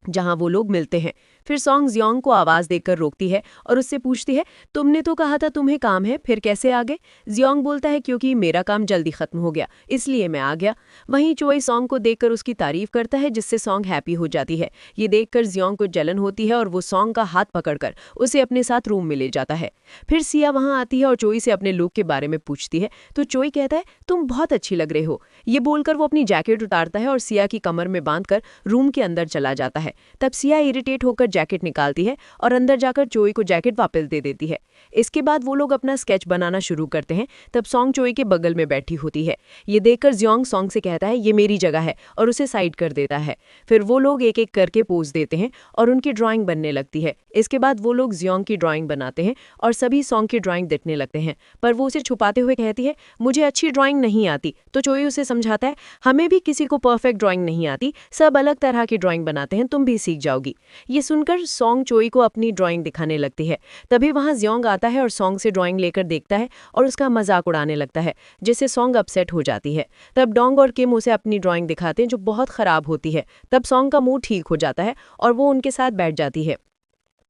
जहां वो लोग मिलते हैं। फिर सॉन्ग जियोंग को आवाज देकर रोकती है और उससे पूछती है, तुमने तो कहा था तुम्हें काम है, फिर कैसे आ गए? जियोंग बोलता है, क्योंकि मेरा काम जल्दी खत्म हो गया, इसलिए मैं आ गया। वहीं चोई सॉन्ग को देखकर उसकी तारीफ करता है, जिससे सॉन्ग हैप्पी हो जाती है। ये देखकर जियोंग को जलन होती है और वो सॉन्ग का हाथ पकड़कर उसे अपने साथ रूम में ले जाता है। फिर सिया वहां आती है और चोई से अपने लुक के बारे में पूछती है। तो चोई कहता है, तुम बहुत अच्छी लग रहे हो। ये बोलकर वो अपनी जैकेट उतारता है और सिया की कमर में बांधकर रूम के अंदर चला जाता है। तब सिया इरिटेट होकर जैकेट निकालती है और अंदर जाकर चोई को जैकेट वापस दे देती है। इसके बाद वो लोग अपना स्केच बनाना शुरू करते हैं। तब सॉन्ग चोई के बगल में बैठी होती है। ये देखकर जियोंग सॉन्ग से कहता है, ये मेरी जगह है, और उसे साइड कर देता है। फिर वो लोग एक एक करके पोज देते हैं और उनकी ड्राइंग बनने लगती है। इसके बाद वो लोग जियोंग की ड्राइंग बनाते हैं और सभी सॉन्ग की ड्राइंग देखने लगते हैं, पर वो उसे छुपाते हुए कहती है, मुझे अच्छी ड्राइंग नहीं आती। तो चोई उसे समझाता है, हमें भी किसी को परफेक्ट ड्राइंग नहीं आती, सब अलग तरह की ड्राइंग बनाते हैं, तुम भी सीख जाओगी। ये सुनकर सॉन्ग चोई को अपनी ड्राइंग दिखाने लगती है। तभी वहां जियोंग आता है और सॉन्ग से ड्राइंग लेकर देखता है और उसका मजाक उड़ाने लगता है, जिससे सॉन्ग अपसेट हो जाती है। तब डोंग और किम उसे अपनी ड्राइंग दिखाते हैं, जो बहुत खराब होती है। तब सॉन्ग का मूड ठीक हो जाता है और वो उनके साथ बैठ जाती है।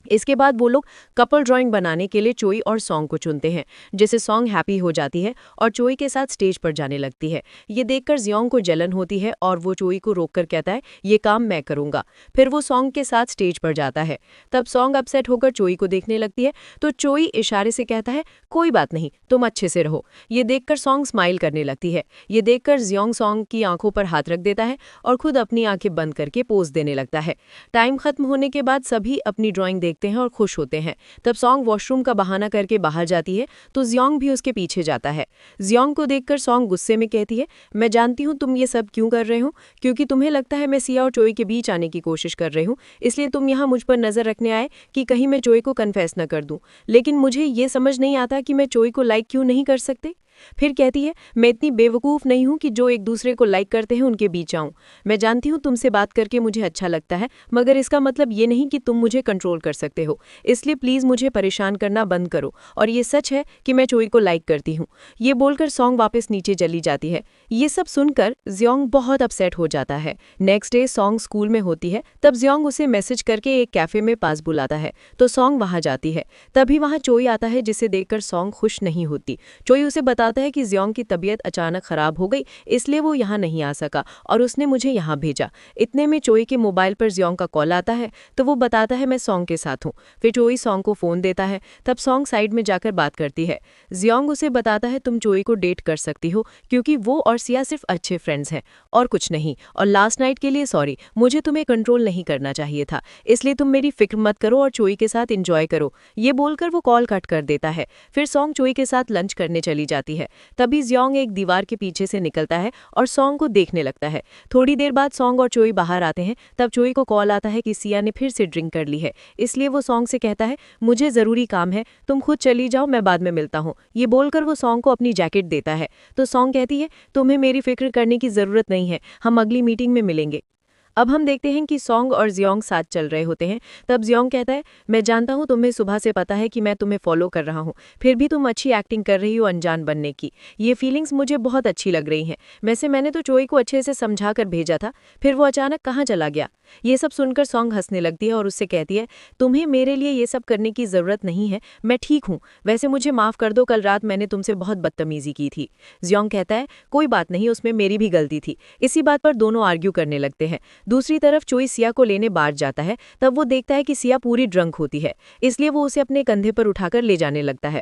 इसके बाद वो लोग कपल ड्राइंग बनाने के लिए चोई और सॉन्ग को चुनते हैं, जिससे सॉन्ग हैप्पी हो जाती है और चोई के साथ स्टेज पर जाने लगती है। ये देखकर जियोंग को जलन होती है और वो चोई को रोककर कहता है, ये काम मैं करूंगा। फिर वो सॉन्ग के साथ स्टेज पर जाता है। तब सॉन्ग अपसेट होकर चोई को देखने लगती है, तो चोई इशारे से कहता है, कोई बात नहीं, तुम अच्छे से रहो। ये देखकर सॉन्ग स्माइल करने लगती है। ये देखकर जियोंग सॉन्ग की आंखों पर हाथ रख देता है और खुद अपनी आंखें बंद करके पोज देने लगता है। टाइम खत्म होने के बाद सभी अपनी ड्राइंग देखते हैं और खुश होते हैं। तब सॉन्ग वॉशरूम का बहाना करके बाहर जाती है, तो जियोंग भी उसके पीछे जाता है। जियोंग को देखकर सॉन्ग गुस्से में कहती है, मैं जानती हूँ तुम ये सब क्यों कर रहे हो, क्योंकि तुम्हें लगता है मैं सिया और चोई के बीच आने की कोशिश कर रही हूँ, इसलिए तुम यहाँ मुझ पर नजर रखने आए कि कहीं मैं चोई को कन्फेस न कर दूं। लेकिन मुझे ये समझ नहीं आता कि मैं चोई को लाइक क्यों नहीं कर सकते। फिर कहती है, मैं इतनी बेवकूफ़ नहीं हूँ कि जो एक दूसरे को लाइक करते हैं उनके बीच आऊँ। मैं जानती हूँ तुमसे बात करके मुझे अच्छा लगता है, मगर इसका मतलब ये नहीं कि तुम मुझे कंट्रोल कर सकते हो। इसलिए प्लीज़ मुझे परेशान करना बंद करो। और ये सच है कि मैं चोई को लाइक करती हूँ। ये बोलकर सॉन्ग वापस नीचे चली जाती है। ये सब सुनकर जियोंग बहुत अपसेट हो जाता है। नेक्स्ट डे सॉन्ग स्कूल में होती है, तब जियोंग उसे मैसेज करके एक कैफे में पास बुलाता है, तो सॉन्ग वहां जाती है। तभी वहां चोई आता है, जिसे देखकर सॉन्ग खुश नहीं होती। चोई उसे बताता है कि जियोंग की तबीयत अचानक खराब हो गई, इसलिए वो यहाँ नहीं आ सका और उसने मुझे यहाँ भेजा। इतने में चोई के मोबाइल पर जियोंग का कॉल आता है, तो वो बताता है मैं सॉन्ग के साथ हूँ। फिर चोई सॉन्ग को फ़ोन देता है, तब सॉन्ग साइड में जाकर बात करती है। जियोंग उसे बताता है तुम चोई को डेट कर सकती हो, क्योंकि वो और सिया सिर्फ अच्छे फ्रेंड्स हैं और कुछ नहीं। और लास्ट नाइट के लिए सॉरी, मुझे तुम्हें कंट्रोल नहीं करना चाहिए था, इसलिए तुम मेरी फिक्र मत करो और चोई के साथ एंजॉय करो। ये बोलकर वो कॉल कट कर देता है। फिर सॉन्ग चोई के साथ लंच करने चली जाती है। तभी जियोंग एक दीवार के पीछे से निकलता है और सॉन्ग को देखने लगता है। थोड़ी देर बाद सॉन्ग और चोई बाहर आते हैं, तब चोई को कॉल आता है कि सिया ने फिर से ड्रिंक कर ली है। इसलिए वो सॉन्ग से कहता है मुझे ज़रूरी काम है, तुम खुद चली जाओ, मैं बाद में मिलता हूँ। ये बोलकर वो सॉन्ग को अपनी जैकेट देता है, तो सॉन्ग कहती है तुम्हें मेरी फिक्र करने की ज़रूरत नहीं है, हम अगली मीटिंग में मिलेंगे। अब हम देखते हैं कि सॉन्ग और जियोंग साथ चल रहे होते हैं। तब जियोंग कहता है मैं जानता हूँ तुम्हें सुबह से पता है कि मैं तुम्हें फॉलो कर रहा हूँ, फिर भी तुम अच्छी एक्टिंग कर रही हो अनजान बनने की। ये फीलिंग्स मुझे बहुत अच्छी लग रही हैं। वैसे मैंने तो चोई को अच्छे से समझा कर भेजा था, फिर वो अचानक कहाँ चला गया। ये सब सुनकर सॉन्ग हंसने लगती है और उससे कहती है तुम्हें मेरे लिए ये सब करने की ज़रूरत नहीं है, मैं ठीक हूँ। वैसे मुझे माफ़ कर दो, कल रात मैंने तुमसे बहुत बदतमीज़ी की थी। जियोंग कहता है कोई बात नहीं, उसमें मेरी भी गलती थी। इसी बात पर दोनों आर्ग्यू करने लगते हैं। दूसरी तरफ चोई सिया को लेने बाहर जाता है, तब वो देखता है कि सिया पूरी ड्रंक होती है, इसलिए वो उसे अपने कंधे पर उठाकर ले जाने लगता है।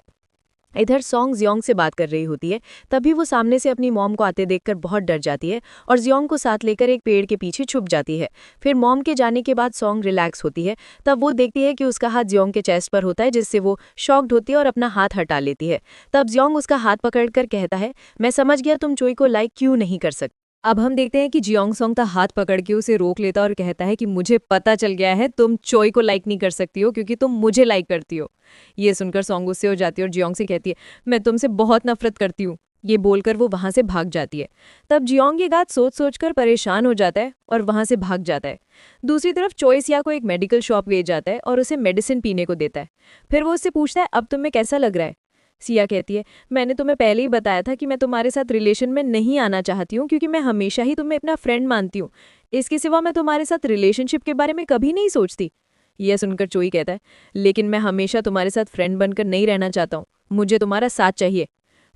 इधर सॉन्ग जियोंग से बात कर रही होती है, तभी वो सामने से अपनी मॉम को आते देखकर बहुत डर जाती है और जियोंग को साथ लेकर एक पेड़ के पीछे छुप जाती है। फिर मॉम के जाने के बाद सॉन्ग रिलैक्स होती है, तब वो देखती है कि उसका हाथ जियोंग के चेस्ट पर होता है, जिससे वो शॉक्ड होती है और अपना हाथ हटा लेती है। तब जियोंग उसका हाथ पकड़कर कहता है मैं समझ गया तुम चोई को लाइक क्यों नहीं कर सकते। अब हम देखते हैं कि जियोंग सॉन्ग का हाथ पकड़ के उसे रोक लेता और कहता है कि मुझे पता चल गया है तुम चोई को लाइक नहीं कर सकती हो, क्योंकि तुम मुझे लाइक करती हो। ये सुनकर सॉन्ग गुस्से हो जाती है और जियोंग से कहती है मैं तुमसे बहुत नफरत करती हूँ। ये बोलकर वो वहां से भाग जाती है। तब जियोंग ये बात सोच सोचकर परेशान हो जाता है और वहां से भाग जाता है। दूसरी तरफ चोई सिया को एक मेडिकल शॉप ले जाता है और उसे मेडिसिन पीने को देता है। फिर वो उससे पूछता है अब तुम्हें कैसा लग रहा है। सिया कहती है मैंने तुम्हें पहले ही बताया था कि मैं तुम्हारे साथ रिलेशन में नहीं आना चाहती हूँ, क्योंकि मैं हमेशा ही तुम्हें अपना फ्रेंड मानती हूँ। इसके सिवा मैं तुम्हारे साथ रिलेशनशिप के बारे में कभी नहीं सोचती। यह सुनकर चोई कहता है लेकिन मैं हमेशा तुम्हारे साथ फ्रेंड बनकर नहीं रहना चाहता हूँ, मुझे तुम्हारा साथ चाहिए।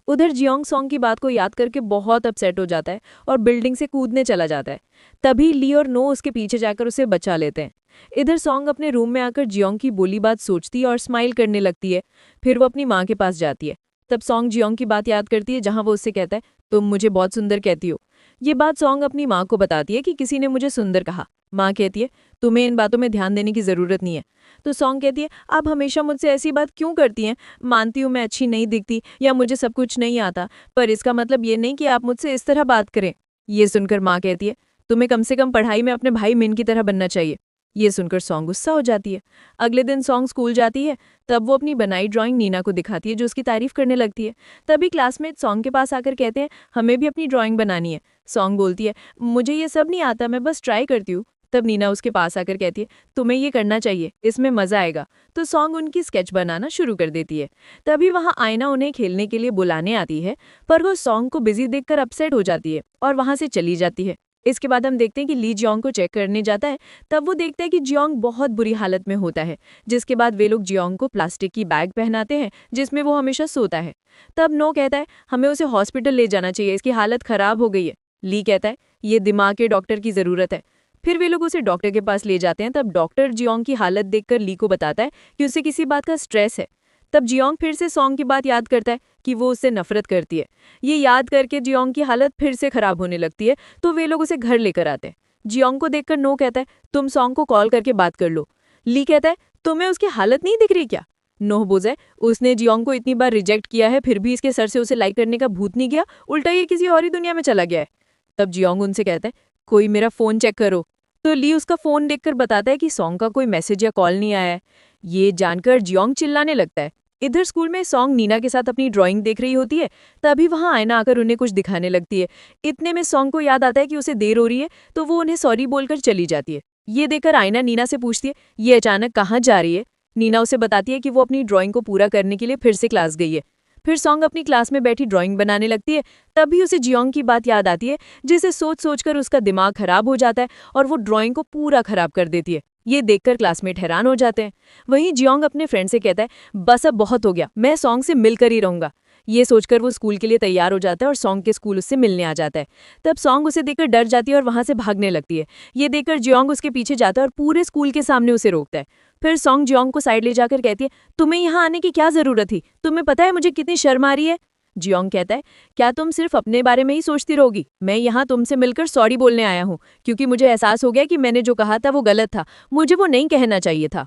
उधर जियोंग सॉन्ग की बात को याद करके बहुत अपसेट हो जाता है और बिल्डिंग से कूदने चला जाता है। तभी ली और नो उसके पीछे जाकर उसे बचा लेते हैं। इधर सॉन्ग अपने रूम में आकर जियोंग की बोली बात सोचती है और स्माइल करने लगती है। फिर वो अपनी माँ के पास जाती है। तब सॉन्ग जियोंग की बात याद करती है, जहाँ वो उससे कहता है तुम मुझे बहुत सुंदर कहती हो। ये बात सॉन्ग अपनी माँ को बताती है कि किसी ने मुझे सुंदर कहा। माँ कहती है तुम्हें इन बातों में ध्यान देने की ज़रूरत नहीं है। तो सॉन्ग कहती है आप हमेशा मुझसे ऐसी बात क्यों करती हैं? मानती हूँ मैं अच्छी नहीं दिखती या मुझे सब कुछ नहीं आता, पर इसका मतलब ये नहीं कि आप मुझसे इस तरह बात करें। ये सुनकर माँ कहती है तुम्हें कम से कम पढ़ाई में अपने भाई मिन की तरह बनना चाहिए। ये सुनकर सॉन्ग गुस्सा हो जाती है। अगले दिन सॉन्ग स्कूल जाती है, तब वो अपनी बनाई ड्राइंग नीना को दिखाती है, जो उसकी तारीफ करने लगती है। तभी क्लासमेट सॉन्ग के पास आकर कहते हैं हमें भी अपनी ड्राइंग बनानी है। सॉन्ग बोलती है मुझे ये सब नहीं आता, मैं बस ट्राई करती हूँ। तब नीना उसके पास आकर कहती है तुम्हें ये करना चाहिए, इसमें मजा आएगा। तो सॉन्ग उनकी स्केच बनाना शुरू कर देती है। तभी वहाँ आयना उन्हें खेलने के लिए बुलाने आती है, पर वो सॉन्ग को बिजी देखकर अपसेट हो जाती है और वहाँ से चली जाती है। इसके बाद हम देखते हैं कि ली जियोंग को चेक करने जाता है। तब वो देखता है कि जियोंग बहुत बुरी हालत में होता है, जिसके बाद वे लोग जियोंग को प्लास्टिक की बैग पहनाते हैं जिसमें वो हमेशा सोता है। तब नो कहता है हमें उसे हॉस्पिटल ले जाना चाहिए, इसकी हालत खराब हो गई है। ली कहता है ये दिमाग के डॉक्टर की ज़रूरत है। फिर वे लोग उसे डॉक्टर के पास ले जाते हैं। तब डॉक्टर जियोंग की हालत देखकर ली को बताता है कि उसे किसी बात का स्ट्रेस है। तब जियोंग फिर से सॉन्ग की बात याद करता है कि वो उससे नफरत करती है। ये याद करके जियोंग की हालत फिर से खराब होने लगती है, तो वे लोग उसे घर लेकर आते हैं। जियोंग को देखकर नो कहता है तुम सॉन्ग को कॉल करके बात कर लो। ली कहता है तुम्हें उसकी हालत नहीं दिख रही क्या? नो बोझे उसने जियोंग को इतनी बार रिजेक्ट किया है, फिर भी इसके सर से उसे लाइक करने का भूत नहीं गया, उल्टा ये किसी और ही दुनिया में चला गया है। तब जियोंग उनसे कहता है कोई मेरा फोन चेक करो। तो ली उसका फोन देखकर बताता है कि सॉन्ग का कोई मैसेज या कॉल नहीं आया है। ये जानकर जियोंग चिल्लाने लगता है इधर स्कूल में सॉन्ग नीना के साथ अपनी ड्राइंग देख रही होती है, तभी वहाँ आयना आकर उन्हें कुछ दिखाने लगती है। इतने में सॉन्ग को याद आता है कि उसे देर हो रही है, तो वो उन्हें सॉरी बोलकर चली जाती है। ये देखकर आयना नीना से पूछती है, ये अचानक कहाँ जा रही है? नीना उसे बताती है कि वो अपनी ड्राइंग को पूरा करने के लिए फिर से क्लास गई है। फिर सॉन्ग अपनी क्लास में बैठी ड्राइंग बनाने लगती है। तभी उसे जियोंग की बात याद आती है, जिसे सोच सोचकर उसका दिमाग खराब हो जाता है और वो ड्राइंग को पूरा खराब कर देती है। ये देखकर क्लासमेट हैरान हो जाते हैं। वहीं जियोंग अपने फ्रेंड से कहता है, बस अब बहुत हो गया, मैं सॉन्ग से मिलकर ही रहूंगा। ये सोचकर वो स्कूल के लिए तैयार हो जाता है और सॉन्ग के स्कूल उससे मिलने आ जाता है। तब सॉन्ग उसे देखकर डर जाती है और वहां से भागने लगती है। ये देखकर जियोंग उसके पीछे जाता है और पूरे स्कूल के सामने उसे रोकता है। फिर सॉन्ग जियोंग को साइड ले जाकर कहती है, तुम्हें यहाँ आने की क्या जरूरत थी? तुम्हें पता है मुझे कितनी शर्म आ रही है? जियोंग कहता है, क्या तुम सिर्फ अपने बारे में ही सोचती रहोगी? मैं यहाँ तुमसे मिलकर सॉरी बोलने आया हूँ, क्योंकि मुझे एहसास हो गया कि मैंने जो कहा था वो गलत था, मुझे वो नहीं कहना चाहिए था।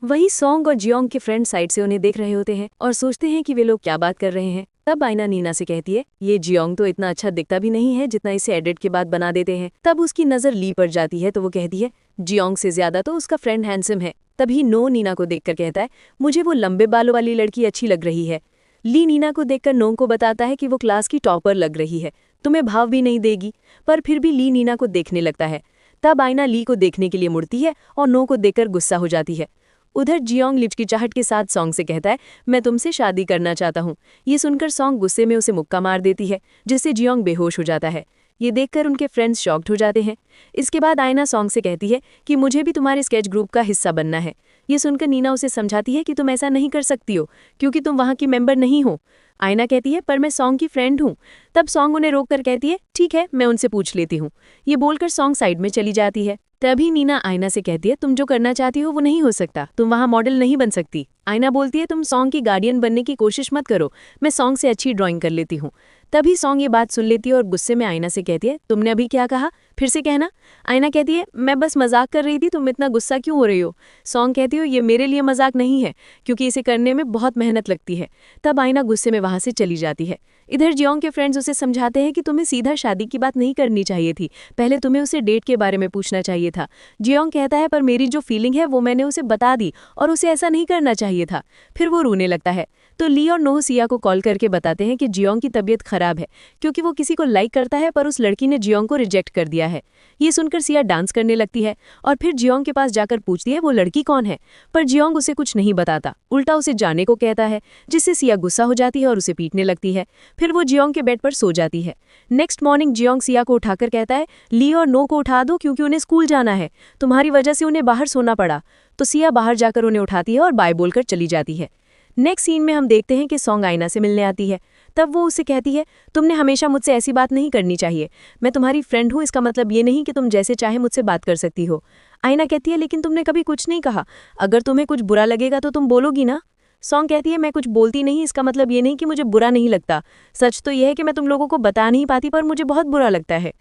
वही सॉन्ग और जियोंग के फ्रेंड साइड से उन्हें देख रहे होते हैं और सोचते हैं कि वे लोग क्या बात कर रहे हैं। तब आयना नीना से कहती है, ये जियोंग तो इतना अच्छा दिखता भी नहीं है जितना इसे एडिट के बाद बना देते हैं। तब उसकी नजर ली पर जाती है तो वो कहती है, जियोंग से ज्यादा तो उसका फ्रेंड हैंडसम है। तभी नो नीना को देखकर कहता है, मुझे वो लंबे बालों वाली लड़की अच्छी लग रही है। ली नीना को देखकर नो को बताता है कि वो क्लास की टॉपर लग रही है, तुम्हें भाव भी नहीं देगी। पर फिर भी ली नीना को देखने लगता है। तब आयना ली को देखने के लिए मुड़ती है और नो को देखकर गुस्सा हो जाती है। उधर जियोंग हिचकिचाहट के साथ सॉन्ग से कहता है, मैं तुमसे शादी करना चाहता हूँ। ये सुनकर सॉन्ग गुस्से में उसे मुक्का मार देती है, जिससे जियोंग बेहोश हो जाता है। ये देखकर उनके फ्रेंड्स शॉक्ड हो जाते हैं। इसके बाद आयना सॉन्ग से कहती है कि मुझे भी तुम्हारे स्केच ग्रुप का हिस्सा बनना है। ये सुनकर नीना उसे समझाती है कि तुम ऐसा नहीं कर सकती हो, क्योंकि तुम वहाँ की मेंबर नहीं हो। आयना कहती है, पर मैं सॉन्ग की फ्रेंड हूँ। तब सॉन्ग उन्हें रोक कर कहती है, ठीक है, मैं उनसे पूछ लेती हूँ। ये बोलकर सॉन्ग साइड में चली जाती है। तभी नीना आयना से कहती है, तुम जो करना चाहती हो वो नहीं हो सकता, तुम वहाँ मॉडल नहीं बन सकती। आयना बोलती है, तुम सॉन्ग की गार्डियन बनने की कोशिश मत करो, मैं सॉन्ग से अच्छी ड्राइंग कर लेती हूँ। तभी सॉन्ग ये बात सुन लेती है और गुस्से में आयना से कहती है, तुमने अभी क्या कहा, फिर से कहना। आयना कहती है, मैं बस मजाक कर रही थी, तुम इतना गुस्सा क्यों हो रही हो? सॉन्ग कहती हो, ये मेरे लिए मजाक नहीं है, क्योंकि इसे करने में बहुत मेहनत लगती है। तब आयना गुस्से में वहां से चली जाती है। इधर जियोंग के फ्रेंड्स उसे समझाते हैं कि तुम्हें सीधा शादी की बात नहीं करनी चाहिए थी, पहले तुम्हें उसे डेट के बारे में पूछना चाहिए था। जियोंग कहता है, पर मेरी जो फीलिंग है वो मैंने उसे बता दी और उसे ऐसा नहीं करना चाहिए था। फिर वो रोने लगता है। तो ली और नोह सिया को कॉल करके बताते हैं कि जियोंग की तबीयत खराब है, क्योंकि वो किसी को लाइक करता है पर उस लड़की ने जियोंग को रिजेक्ट कर दिया है। ये सुनकर सिया डांस करने लगती है और फिर जियोंग के पास जाकर पूछती है वो लड़की कौन है, पर जियोंग उसे कुछ नहीं बताता, उल्टा उसे जाने को कहता है, जिससे सिया गुस्सा हो जाती है और उसे पीटने लगती है। फिर वो जियोंग के बेड पर सो जाती है। नेक्स्ट मॉर्निंग जियोंग सिया को उठाकर कहता है, ली और नो को उठा दो, क्योंकि उन्हें स्कूल जाना है, तुम्हारी वजह से उन्हें बाहर सोना पड़ा। तो सिया बाहर जाकर उन्हें उठाती है और बाय बोलकर चली जाती है। नेक्स्ट सीन में हम देखते हैं कि सॉन्ग आयना से मिलने आती है। तब वो उसे कहती है, तुमने हमेशा मुझसे ऐसी बात नहीं करनी चाहिए, मैं तुम्हारी फ्रेंड हूँ, इसका मतलब ये नहीं कि तुम जैसे चाहे मुझसे बात कर सकती हो। आयना कहती है, लेकिन तुमने कभी कुछ नहीं कहा, अगर तुम्हें कुछ बुरा लगेगा तो तुम बोलोगी ना। सॉन्ग कहती है, मैं कुछ बोलती नहीं, इसका मतलब ये नहीं कि मुझे बुरा नहीं लगता, सच तो यह है कि मैं तुम लोगों को बता नहीं पाती, पर मुझे बहुत बुरा लगता है।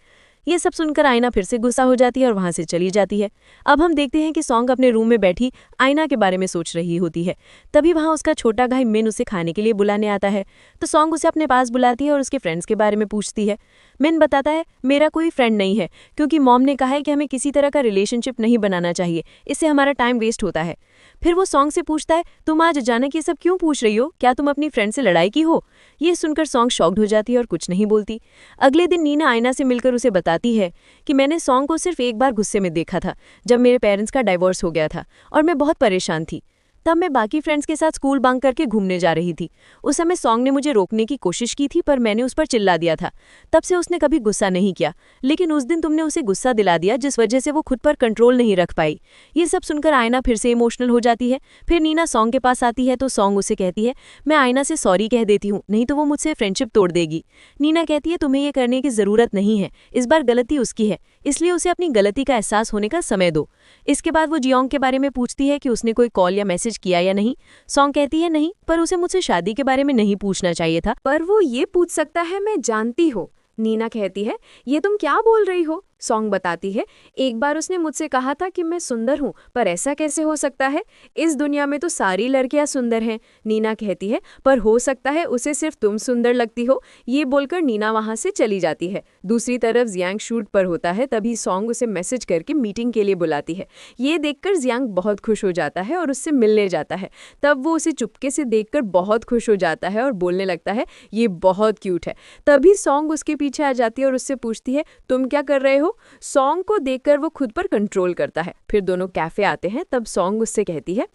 ये सब सुनकर आयना फिर से गुस्सा हो जाती है और वहां से चली जाती है। अब हम देखते हैं कि सॉन्ग अपने रूम में बैठी आयना के बारे में सोच रही होती है। तभी वहां उसका छोटा भाई मिन उसे खाने के लिए बुलाने आता है। तो सॉन्ग उसे अपने पास बुलाती है और उसके फ्रेंड्स के बारे में पूछती है। मिन बताता है, मेरा कोई फ्रेंड नहीं है, क्योंकि मॉम ने कहा है कि हमें किसी तरह का रिलेशनशिप नहीं बनाना चाहिए, इससे हमारा टाइम वेस्ट होता है। फिर वो सॉन्ग से पूछता है, तुम आज अचानक ये सब क्यों पूछ रही हो, क्या तुम अपनी फ्रेंड से लड़ाई की हो? ये सुनकर सॉन्ग शॉक्ड हो जाती है और कुछ नहीं बोलती। अगले दिन नीना आयना से मिलकर उसे बताती है कि मैंने सॉन्ग को सिर्फ एक बार गुस्से में देखा था, जब मेरे पेरेंट्स का डाइवोर्स हो गया था और मैं बहुत परेशान थी। तब मैं बाकी फ्रेंड्स के साथ स्कूल बंक करके घूमने जा रही थी। उस समय सॉन्ग ने मुझे रोकने की कोशिश की थी, पर मैंने उस पर चिल्ला दिया था। तब से उसने कभी गुस्सा नहीं किया, लेकिन उस दिन तुमने उसे गुस्सा दिला दिया, जिस वजह से वो खुद पर कंट्रोल नहीं रख पाई। ये सब सुनकर आयना फिर से इमोशनल हो जाती है। फिर नीना सॉन्ग के पास आती है तो सॉन्ग उसे कहती है, मैं आयना से सॉरी कह देती हूँ, नहीं तो वो मुझसे फ्रेंडशिप तोड़ देगी। नीना कहती है, तुम्हें ये करने की जरूरत नहीं है, इस बार गलती उसकी है, इसलिए उसे अपनी गलती का एहसास होने का समय दो। इसके बाद वो जियोंग के बारे में पूछती है कि उसने कोई कॉल या मैसेज किया या नहीं। सॉन्ग कहती है, नहीं, पर उसे मुझसे शादी के बारे में नहीं पूछना चाहिए था। पर वो ये पूछ सकता है, मैं जानती हो। नीना कहती है, ये तुम क्या बोल रही हो, सॉन्ग बताती है, एक बार उसने मुझसे कहा था कि मैं सुंदर हूँ, पर ऐसा कैसे हो सकता है? इस दुनिया में तो सारी लड़कियां सुंदर हैं। नीना कहती है, पर हो सकता है उसे सिर्फ तुम सुंदर लगती हो। ये बोलकर नीना वहां से चली जाती है। दूसरी तरफ जियांग शूट पर होता है, तभी सॉन्ग उसे मैसेज करके मीटिंग के लिए बुलाती है। ये देखकर जियांग बहुत खुश हो जाता है और उससे मिलने जाता है। तब वो उसे चुपके से देखकर बहुत खुश हो जाता है और बोलने लगता है, ये बहुत क्यूट है। तभी सॉन्ग उसके पीछे आ जाती है और उससे पूछती है, तुम क्या कर रहे हो? सॉन्ग को देखकर वो खुद पर कंट्रोल करता है। फिर दोनों कैफे आते हैं। तब सॉन्ग उससे कहती है,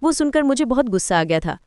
वो सुनकर मुझे बहुत गुस्सा आ गया था,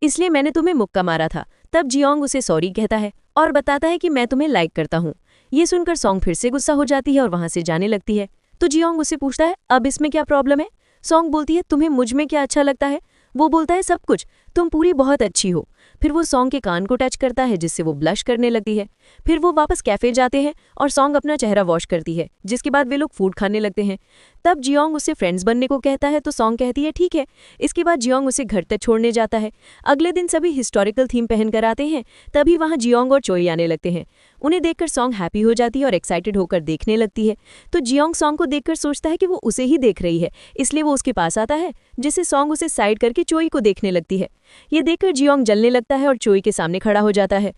इसलिए मैंने तुम्हें मुक्का मारा था। तब जियोंग उसे सॉरी कहता है और बताता है कि मैं तुम्हें लाइक करता हूँ। ये सुनकर सॉन्ग फिर से गुस्सा हो जाती है और वहां से जाने लगती है। तो जियोंग उससे पूछता है, अब इसमें क्या प्रॉब्लम है? सॉन्ग बोलती है, तुम्हें मुझ में क्या अच्छा लगता है? वो बोलता है, सब कुछ, तुम पूरी बहुत अच्छी हो। फिर वो सॉन्ग के कान को टच करता है, जिससे वो ब्लश करने लगती है। फिर वो वापस कैफे जाते हैं और सॉन्ग अपना चेहरा वॉश करती है, जिसके बाद वे लोग फूड खाने लगते हैं। तब जियोंग उसे फ्रेंड्स बनने को कहता है, तो सॉन्ग कहती है ठीक है। इसके बाद जियोंग उसे घर तक छोड़ने जाता है। अगले दिन सभी हिस्टोरिकल थीम पहनकर आते हैं। तभी वहां जियोंग और चोई आने लगते हैं। उन्हें देखकर सॉन्ग हैप्पी हो जाती है और एक्साइटेड होकर देखने लगती है। तो जियोंग सॉन्ग को देखकर सोचता है कि वो उसे ही देख रही है, इसलिए वो उसके पास आता है, जिससे सॉन्ग उसे साइड करके चोई को देखने लगती है। ये देखकर जियोंग जलने लगता है और चोई के सामने खड़ा हो जाता है।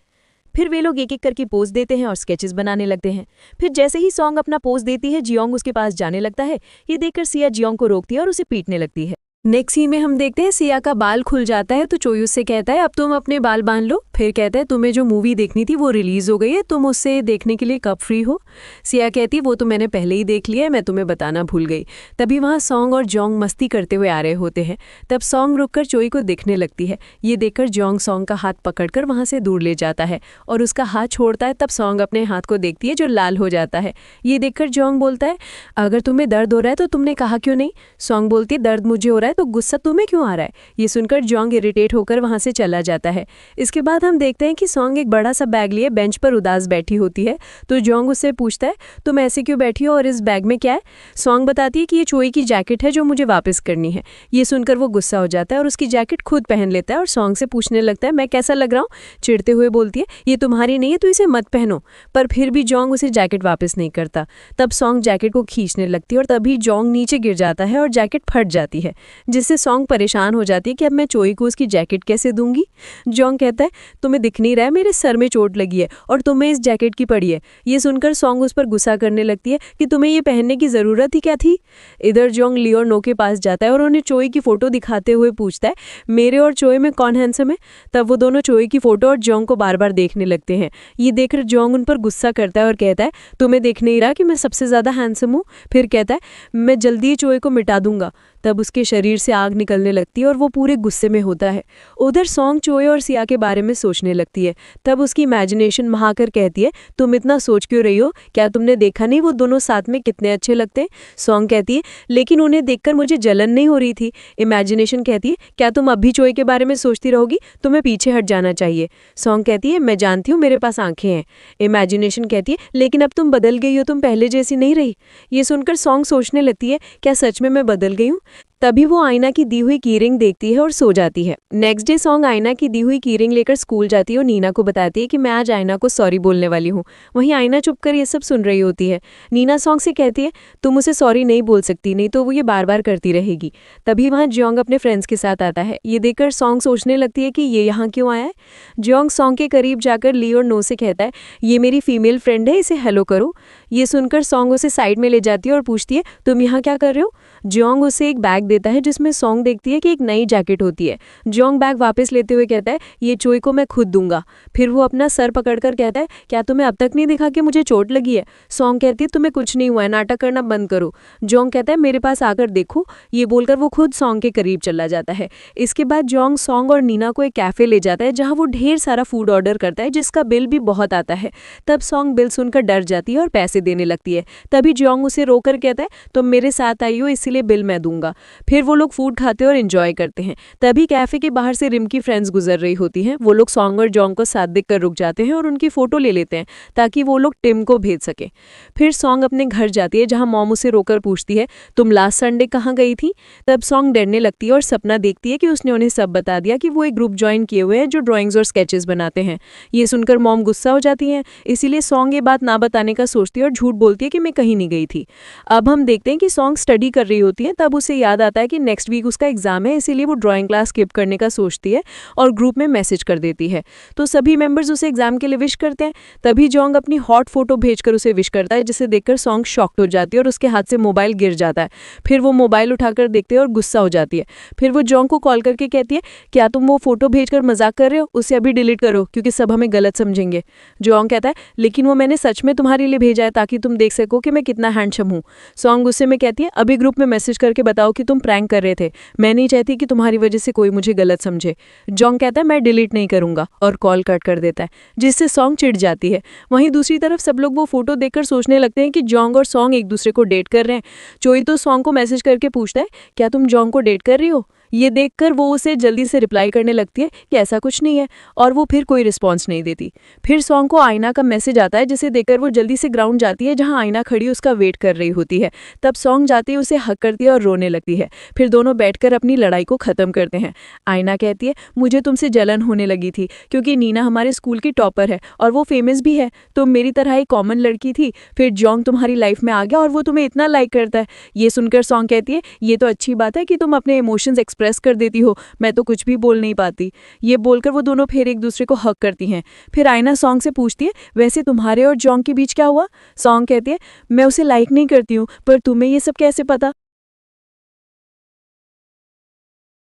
फिर वे लोग एक एक करके पोज देते हैं और स्केचेस बनाने लगते हैं। फिर जैसे ही सॉन्ग अपना पोज देती है, जियोंग उसके पास जाने लगता है। ये देखकर सिया जियोंग को रोकती है और उसे पीटने लगती है। नेक्स्ट सीन में हम देखते हैं सिया का बाल खुल जाता है, तो चोई उससे कहता है, अब तुम अपने बाल बांध लो। फिर कहता है, तुम्हें जो मूवी देखनी थी वो रिलीज हो गई है, तुम उससे देखने के लिए कब फ्री हो? सिया कहती, वो तो मैंने पहले ही देख लिया है, मैं तुम्हें बताना भूल गई। तभी वहाँ सॉन्ग और जोंग मस्ती करते हुए आ रहे होते हैं। तब सॉन्ग रुककर चोई को दिखने लगती है। ये देखकर जोंग सॉन्ग का हाथ पकड़कर वहाँ से दूर ले जाता है और उसका हाथ छोड़ता है। तब सॉन्ग अपने हाथ को देखती है जो लाल हो जाता है। ये देखकर जोंग बोलता है, अगर तुम्हें दर्द हो रहा है तो तुमने कहा क्यों नहीं? सॉन्ग बोलती है, दर्द मुझे हो रहा है तो गुस्सा तुम्हें क्यों आ रहा है? ये सुनकर जोंग इरिटेट होकर वहां से चला जाता है। इसके बाद हम देखते हैं कि सॉन्ग एक बड़ा सा बैग लिए बेंच पर उदास बैठी होती है। तो जोंग उससे पूछता है, तुम ऐसे क्यों बैठी हो और इस बैग में क्या है? सॉन्ग बताती है कि ये चोई की जैकेट है जो मुझे वापस करनी है। ये सुनकर वो गुस्सा हो जाता है और उसकी जैकेट खुद पहन लेता है और सॉन्ग से पूछने लगता है, मैं कैसा लग रहा हूँ? चिढ़ते हुए बोलती है, ये तुम्हारी नहीं है तो इसे मत पहनो। पर फिर भी जोंग उसे जैकेट वापस नहीं करता। तब सॉन्ग जैकेट को खींचने लगती है और तभी जोंग नीचे गिर जाता है और जैकेट फट जाती है, जिससे सॉन्ग परेशान हो जाती है कि अब मैं चोई को उसकी जैकेट कैसे दूंगी। जोंग कहता है, तुम्हें दिख नहीं रहा है, मेरे सर में चोट लगी है और तुम्हें इस जैकेट की पड़ी है। ये सुनकर सॉन्ग उस पर गुस्सा करने लगती है कि तुम्हें ये पहनने की जरूरत ही क्या थी। इधर जोंग ली और नो के पास जाता है और उन्हें चोई की फोटो दिखाते हुए पूछता है, मेरे और चोई में कौन हैंडसम है? तब वो दोनों चोई की फोटो और जोंग को बार बार देखने लगते हैं। ये देखकर जोंग उन पर गुस्सा करता है और कहता है, तुम्हें देख नहीं रहा कि मैं सबसे ज्यादा हैंडसम हूँ? फिर कहता है, मैं जल्दी ही चोई को मिटा दूंगा। तब उसके शरीर से आग निकलने लगती है और वो पूरे गुस्से में होता है। उधर सॉन्ग चोई और सिया के बारे में सोचने लगती है। तब उसकी इमेजिनेशन महाकर कहती है, तुम इतना सोच क्यों रही हो? क्या तुमने देखा नहीं वो दोनों साथ में कितने अच्छे लगते हैं? सॉन्ग कहती है, लेकिन उन्हें देखकर मुझे जलन नहीं हो रही थी। इमेजिनेशन कहती है, क्या तुम अब भी चोई के बारे में सोचती रहोगी? तुम्हें पीछे हट जाना चाहिए। सॉन्ग कहती है, मैं जानती हूँ मेरे पास आंखें हैं। इमेजिनेशन कहती है, लेकिन अब तुम बदल गई हो, तुम पहले जैसी नहीं रही। ये सुनकर सॉन्ग सोचने लगती है, क्या सच में मैं बदल गई हूँ? तभी वो आईना की दी हुई कीरिंग देखती है और सो जाती है। नेक्स्ट डे सॉन्ग आईना की दी हुई कीरिंग लेकर स्कूल जाती है और नीना को बताती है कि मैं आज आईना को सॉरी बोलने वाली हूँ। वहीं आईना चुपकर ये सब सुन रही होती है। नीना सॉन्ग से कहती है, तुम उसे सॉरी नहीं बोल सकती, नहीं तो वो ये बार बार करती रहेगी। तभी वहाँ जियोंग अपने फ्रेंड्स के साथ आता है। ये देखकर सॉन्ग सोचने लगती है कि ये यहाँ क्यों आया है। जियोंग सॉन्ग के करीब जाकर ली और नो से कहता है, ये मेरी फीमेल फ्रेंड है, इसे हेलो करो। ये सुनकर सॉन्ग उसे साइड में ले जाती है और पूछती है, तुम यहाँ क्या कर रहे हो? जियोंग उसे एक बैग देता है जिसमें सॉन्ग देखती है कि एक नई जैकेट होती है। जियोंग बैग वापस लेते हुए कहता है, ये चोई को मैं खुद दूंगा। फिर वो अपना सर पकड़कर कहता है, क्या तुम्हें अब तक नहीं दिखा कि मुझे चोट लगी है? सॉन्ग कहती है, तुम्हें कुछ नहीं हुआ है, नाटक करना बंद करो। जियोंग कहता है, मेरे पास आकर देखो। ये बोलकर वो खुद सॉन्ग के करीब चला जाता है। इसके बाद जियोंग सॉन्ग और नीना को एक कैफे ले जाता है जहाँ वो ढेर सारा फूड ऑर्डर करता है, जिसका बिल भी बहुत आता है। तब सॉन्ग बिल सुनकर डर जाती है और पैसे देने लगती है। तभी जियोंग उसे रोकर कहता है, तुम मेरे साथ आई हो इसलिए बिल मैं दूंगा। फिर वो लोग फूड खाते और एंजॉय करते हैं। तभी कैफे के बाहर से रिम की फ्रेंड्स गुजर रही होती हैं। वो लोग सॉन्ग और जोंग को साथ देखकर रुक जाते हैं और उनकी फोटो ले लेते हैं ताकि वो लोग टिम को भेज सके। फिर सॉन्ग अपने घर जाती है जहां मॉम उसे रोकर पूछती है, तुम लास्ट संडे कहाँ गई थी? तब सॉन्ग डरने लगती है और सपना देखती है कि उसने उन्हें सब बता दिया कि वो एक ग्रुप ज्वाइन किए हुए हैं जो ड्राइंग्स और स्केचेस बनाते हैं। ये सुनकर मॉम गुस्सा हो जाती है, इसीलिए सॉन्ग ये बात ना बताने का सोचती है और झूठ बोलती है कि मैं कहीं नहीं गई थी। अब हम देखते हैं कि सॉन्ग स्टडी कर रही होती है, तब उसे याद आता है कि नेक्स्ट वीक उसका एग्जाम है, इसीलिए वो ड्राइंग क्लास स्किप करने का सोचती है और ग्रुप में मैसेज कर देती है। तो सभी मेंबर्स उसे एग्जाम के लिए विश करते हैं। तभी जोंग अपनी हॉट फोटो भेजकर उसे विश करता है, जिसे देखकर सॉन्ग शॉक्ड हो जाती है और उसके हाथ से मोबाइल गिर जाता है। फिर वो मोबाइल उठाकर देखते हैं और गुस्सा हो जाती है। फिर वो जोंग को कॉल करके कहती है, क्या तुम वो फोटो भेजकर मजाक कर रहे हो? उसे अभी डिलीट करो क्योंकि सब हमें गलत समझेंगे। जोंग कहता है, लेकिन वो मैंने सच में तुम्हारे लिए भेजा है ताकि तुम देख सको कि मैं कितना हैंडसम हूँ। सॉन्ग गुस्से में कहती है, अभी ग्रुप में मैसेज करके बताओ कि तुम प्रैंक कर रहे थे, मैं नहीं चाहती कि तुम्हारी वजह से कोई मुझे गलत समझे। जोंग कहता है, मैं डिलीट नहीं करूंगा और कॉल कट कर देता है, जिससे सॉन्ग चिढ़ जाती है। वहीं दूसरी तरफ सब लोग वो फोटो देखकर सोचने लगते हैं कि जोंग और सॉन्ग एक दूसरे को डेट कर रहे हैं। चोई तो सॉन्ग को मैसेज करके पूछता है, क्या तुम जोंग को डेट कर रही हो? ये देखकर वो उसे जल्दी से रिप्लाई करने लगती है कि ऐसा कुछ नहीं है, और वो फिर कोई रिस्पॉन्स नहीं देती। फिर सॉन्ग को आईना का मैसेज आता है, जिसे देखकर वो जल्दी से ग्राउंड जाती है जहां आईना खड़ी उसका वेट कर रही होती है। तब सॉन्ग जाती है उसे हक करती है और रोने लगती है। फिर दोनों बैठकर अपनी लड़ाई को खत्म करते हैं। आईना कहती है, मुझे तुमसे जलन होने लगी थी क्योंकि नीना हमारे स्कूल की टॉपर है और वो फेमस भी है, तुम मेरी तरह एक कॉमन लड़की थी, फिर जोंग तुम्हारी लाइफ में आ गया और वो तुम्हें इतना लाइक करता है। ये सुनकर सॉन्ग कहती है, ये तो अच्छी बात है कि तुम अपने इमोशंस एक्सप्रेस कर देती हो, मैं तो कुछ भी बोल नहीं पाती। ये बोलकर वो दोनों फिर एक दूसरे को हक करती हैं। फिर आईना सॉन्ग से पूछती है, वैसे तुम्हारे और जोंग के बीच क्या हुआ? सॉन्ग कहती है, मैं उसे लाइक नहीं करती हूँ, पर तुम्हें ये सब कैसे पता?